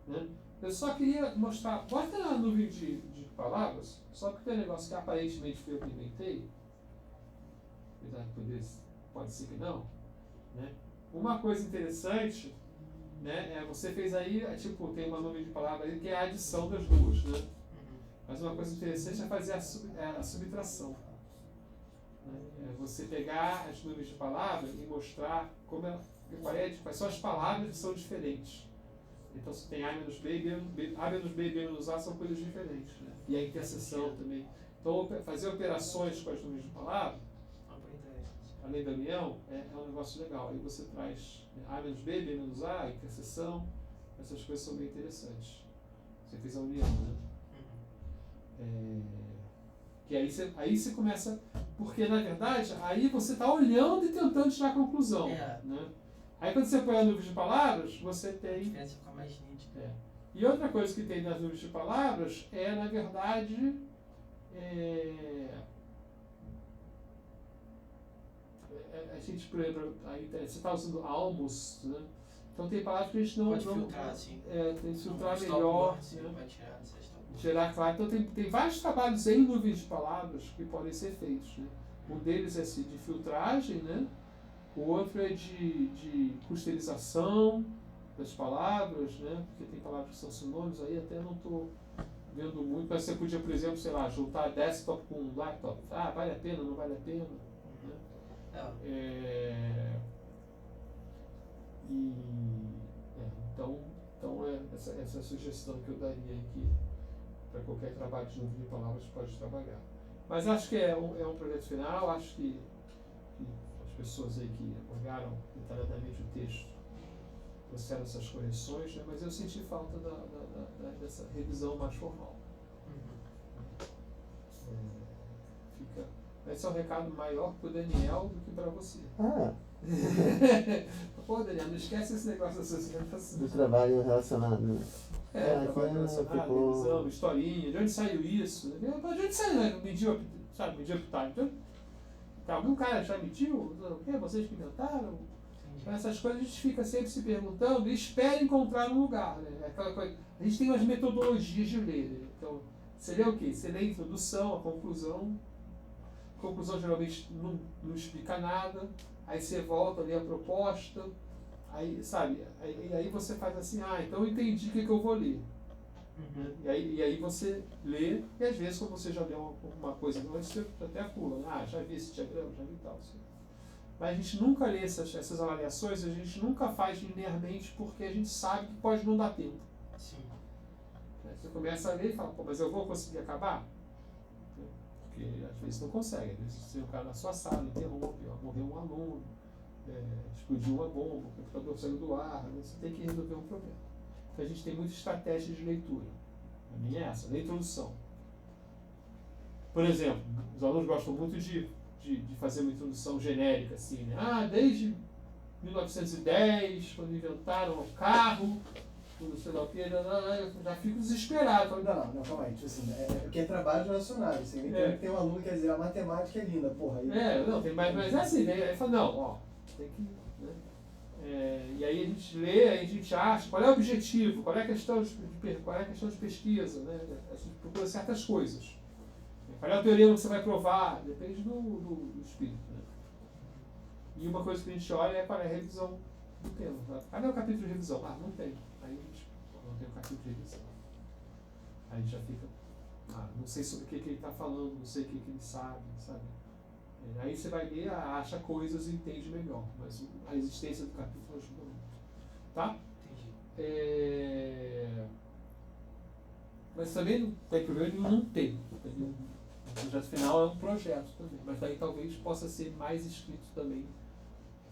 Né? Eu só queria mostrar, bota na nuvem de palavras, só porque tem um negócio que aparentemente foi eu que inventei, apesar de pode ser que não. Né? Uma coisa interessante, né, você fez aí, tipo, tem uma nuvem de palavras aí que é a adição das duas. Né? Mas uma coisa interessante é fazer a subtração. É você pegar as nuvens de palavras e mostrar quais são as palavras que são diferentes. Então, se tem A menos B, A menos B e B menos A são coisas diferentes. Né? E a interseção também. Então, fazer operações com as nuvens de palavras, além da união, é um negócio legal. Aí você traz A menos B, B menos A, a interseção, essas coisas são bem interessantes. Você fez a união, né? Que aí você começa, porque na verdade aí você está olhando e tentando tirar a conclusão. Né? Aí quando você põe a nuvem de palavras, você tem. A diferença fica mais nítida. E outra coisa que tem nas nuvens de palavras é, na verdade, a gente, por exemplo, aí você está usando almos, né? Então tem palavras que a gente não. Pode filtrar, assim. Tem que filtrar melhor. Né? Vai tirar essas Gerar claro. Então tem vários trabalhos em nuvens de palavras que podem ser feitos. Né? Um deles é de filtragem, né? O outro é de clusterização das palavras, né? Porque tem palavras que são sinônimos, aí até não estou vendo muito, mas você podia, por exemplo, sei lá, juntar desktop com laptop. Ah, vale a pena, não vale a pena? Né? Então essa sugestão que eu daria aqui para qualquer trabalho de nuvem de palavras pode trabalhar. Mas acho que é um projeto final, acho que as pessoas aí que olharam detalhadamente o texto trouxeram essas correções, né? Mas eu senti falta dessa revisão mais formal. Esse é um recado maior para o Daniel do que para você. Pô, Daniel, não esquece esse negócio da sustentação. Do trabalho relacionado. Trabalho relacionado, revisão, historinha, de onde saiu isso? De onde saiu, né? Mediu uptime. Então, algum cara já mediu? O quê? Vocês que inventaram? Então, essas coisas a gente fica sempre se perguntando e espera encontrar um lugar. Né? Aquela coisa. A gente tem umas metodologias de ler. Né? Então, você lê o quê? Você lê a introdução, a conclusão. A conclusão geralmente não explica nada. Aí você volta a ler a proposta. Aí, sabe, aí você faz assim, então eu entendi o que eu vou ler. E aí você lê, e às vezes quando você já leu uma coisa, você até pula, já vi esse diagrama, já vi tal. Assim. Mas a gente nunca lê essas avaliações, a gente nunca faz linearmente porque a gente sabe que pode não dar tempo. Sim. Você começa a ler e fala, mas eu vou conseguir acabar? Porque às vezes não consegue, às vezes você tem um cara na sua sala, interrompe, morreu um aluno. Explodiu uma bomba, o computador saiu do ar, né? Você tem que resolver um problema. Então a gente tem muita estratégia de leitura. A minha é essa, ler introdução. Por exemplo, os alunos gostam muito de fazer uma introdução genérica, assim, né? Desde 1910, quando inventaram o carro, quando sei lá o que, eu já fico desesperado. Não, calma aí, tipo assim, porque é trabalho relacionado, você entende que tem um aluno que quer dizer, a matemática é linda, porra. Aí, não, tem mais, mas é assim, né? Aí fala, não, tem que, né? E aí a gente lê, aí a gente acha qual é o objetivo, qual é a questão de pesquisa, né? A gente procura certas coisas. Qual é o teorema que você vai provar? Depende do espírito. Né? E uma coisa que a gente olha é qual é a revisão do tema. Cadê o capítulo de revisão? Não tem. Aí a gente não tem o capítulo de revisão. Aí já fica, não sei sobre o que ele está falando, não sei o que ele sabe. Aí você vai ler, acha coisas e entende melhor. Mas a existência do capítulo ajuda muito. Tá? Entendi. Mas também não tem problema de não ter. O projeto final é um projeto também. Mas daí talvez possa ser mais escrito também.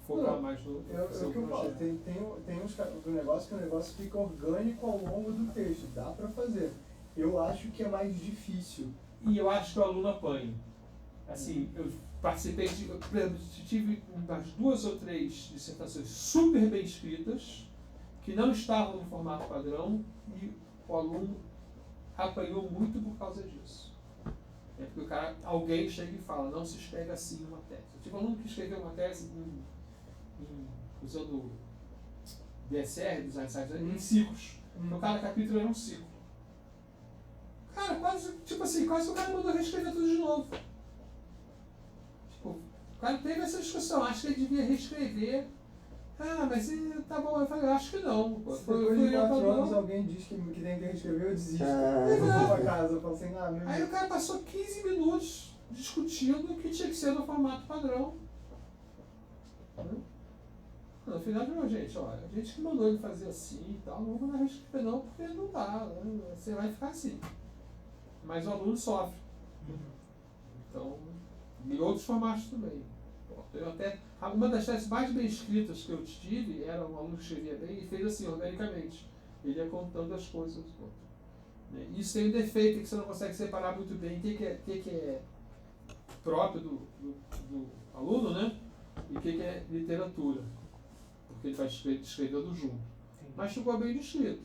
Focar mais no seu que eu falo, tem um negócio que o negócio fica orgânico ao longo do texto. Dá pra fazer. Eu acho que é mais difícil. E eu acho que o aluno apanha. Assim, eu participei tive umas 2 ou 3 dissertações super bem escritas, que não estavam no formato padrão, e o aluno apanhou muito por causa disso. É porque alguém chega e fala, não se escreve assim uma tese. Eu tive um aluno que escreveu uma tese usando DSR, Design Science, em ciclos. Então cada capítulo era um ciclo. Cara, quase o cara mandou reescrever tudo de novo. Tipo, o cara teve essa discussão, acho que ele devia reescrever. Ah, mas tá bom, eu falei, acho que não. Depois de 4 anos alguém diz que tem que reescrever, eu desisto. Eu vou pra casa, eu falo assim, meu Aí o cara passou 15 minutos discutindo o que tinha que ser no formato padrão. No final, não, gente, olha, a gente que mandou ele fazer assim e tal, não vou mandar reescrever não, porque não dá, né? Você vai ficar assim. Mas o aluno sofre. Então, em outros formatos também. Eu até, uma das teses mais bem escritas que eu tive era um aluno que escrevia bem e fez assim, organicamente. Ele ia contando as coisas. Isso tem um defeito que você não consegue separar muito bem o que é próprio do aluno, né? E o que é literatura. Porque ele vai escrevendo junto. Mas ficou bem descrito.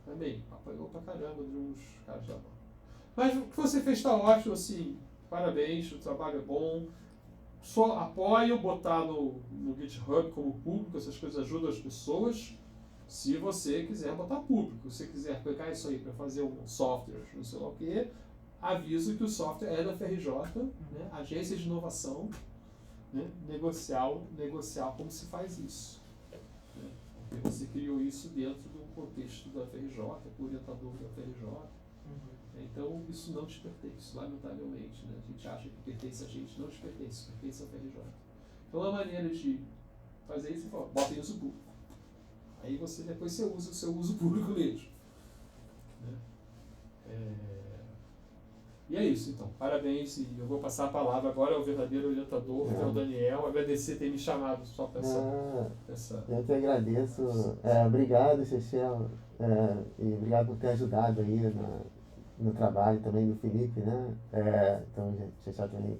Também. Apanhou pra caramba de uns caras da mão. Mas o que você fez está ótimo, assim. Parabéns, o trabalho é bom. Só apoio, botar no GitHub como público, essas coisas ajudam as pessoas. Se você quiser botar público, se você quiser pegar isso aí para fazer um software, não sei lá o que, aviso que o software é da FRJ, né, agência de inovação, né, negociar como se faz isso. Né, porque você criou isso dentro do contexto da FRJ, com o orientador da FRJ. Então, isso não te pertence, lamentavelmente. Né? A gente acha que pertence a gente, não te pertence, pertence ao FRJ. Então, a maneira de fazer isso é falar, bota em uso público. Aí depois você usa o seu uso público mesmo. Né? E é isso, então. Parabéns. E eu vou passar a palavra agora ao verdadeiro orientador, que é o Daniel. Agradecer ter me chamado só para essa... Eu que agradeço. Obrigado, Chechel. E obrigado por ter ajudado aí no trabalho também do Felipe, né? Então, o Chechel também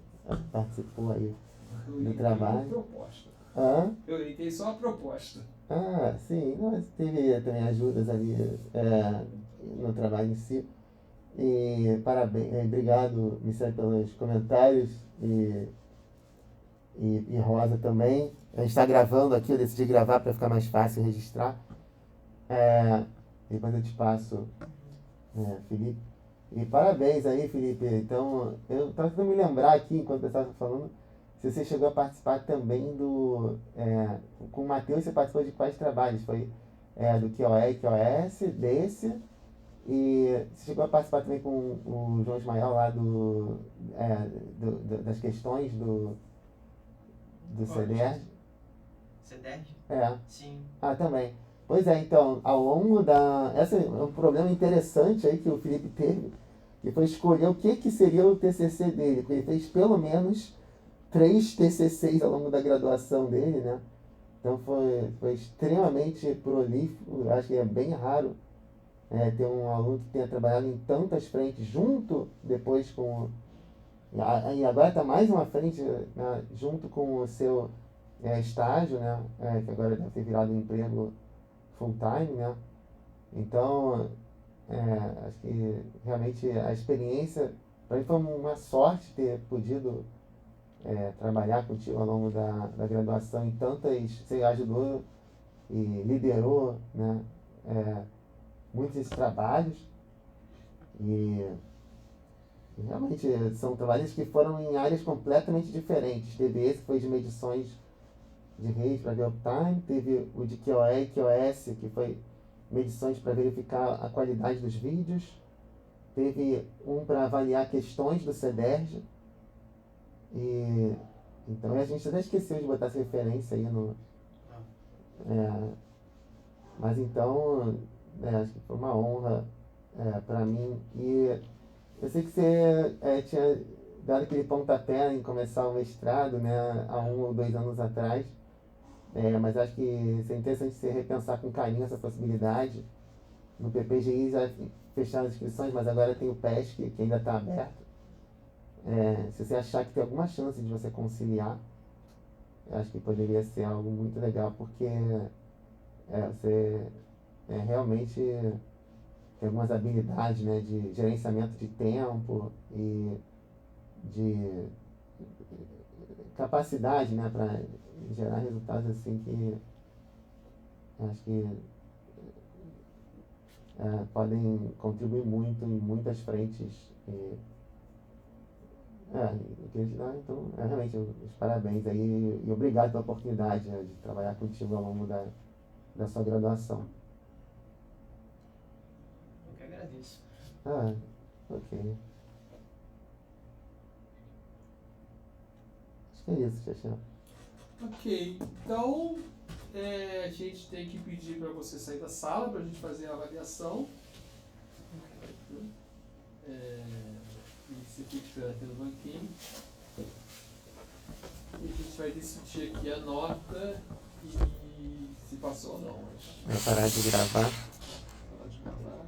participou aí do trabalho. Proposta. Hã? Eu orientei só a proposta. Sim. Nós teve também ajudas ali no trabalho em si. E parabéns, obrigado, Michel, pelos comentários e Rosa também. A gente está gravando aqui, eu decidi gravar para ficar mais fácil registrar. Depois eu te passo, Felipe. E parabéns aí, Felipe. Então, eu estava tentando me lembrar aqui, enquanto eu estava falando, se você chegou a participar também com o Matheus, você participou de quais trabalhos? Foi do QoE e QoS, desse, e você chegou a participar também com o João Ismael lá das questões do CEDERJ? CEDERJ? Sim. Também. Pois é, então, ao longo esse é um problema interessante aí que o Felipe teve, que foi escolher o que seria o TCC dele, porque ele fez pelo menos 3 TCCs ao longo da graduação dele, né? Então foi extremamente prolífico. Eu acho que é bem raro ter um aluno que tenha trabalhado em tantas frentes junto depois com... E agora está mais uma frente, né, junto com o seu estágio, né? Que agora deve ter virado um emprego full time, né? Então, acho que realmente a experiência, para mim foi uma sorte ter podido trabalhar contigo ao longo da graduação em tantas, você ajudou e liderou, né, muitos desses trabalhos e realmente são trabalhos que foram em áreas completamente diferentes. Teve esse que foi de medições de rede para real time, teve o de QoE e QoS, que foi medições para verificar a qualidade dos vídeos, teve um para avaliar questões do CEDERJ. E então a gente até esqueceu de botar essa referência aí mas então acho que foi uma honra para mim. E eu sei que você tinha dado aquele pontapé em começar o mestrado, né, há 1 ou 2 anos atrás, mas acho que seria interessante você repensar com carinho essa possibilidade. No PPGI já fecharam as inscrições, mas agora tem o PESC que ainda está aberto. Se você achar que tem alguma chance de você conciliar, eu acho que poderia ser algo muito legal, porque você realmente tem algumas habilidades, né, de gerenciamento de tempo e de capacidade, né, para gerar resultados assim que acho que podem contribuir muito em muitas frentes. Então, realmente, os parabéns aí e obrigado pela oportunidade, né, de trabalhar contigo ao longo da sua graduação. Eu que agradeço. Ok. Acho que é isso, Xaxã. Ok, então a gente tem que pedir para você sair da sala para a gente fazer a avaliação. E você fica aqui no banquinho. E a gente vai decidir aqui a nota e se passou ou não. Vai parar de gravar. Parar de gravar.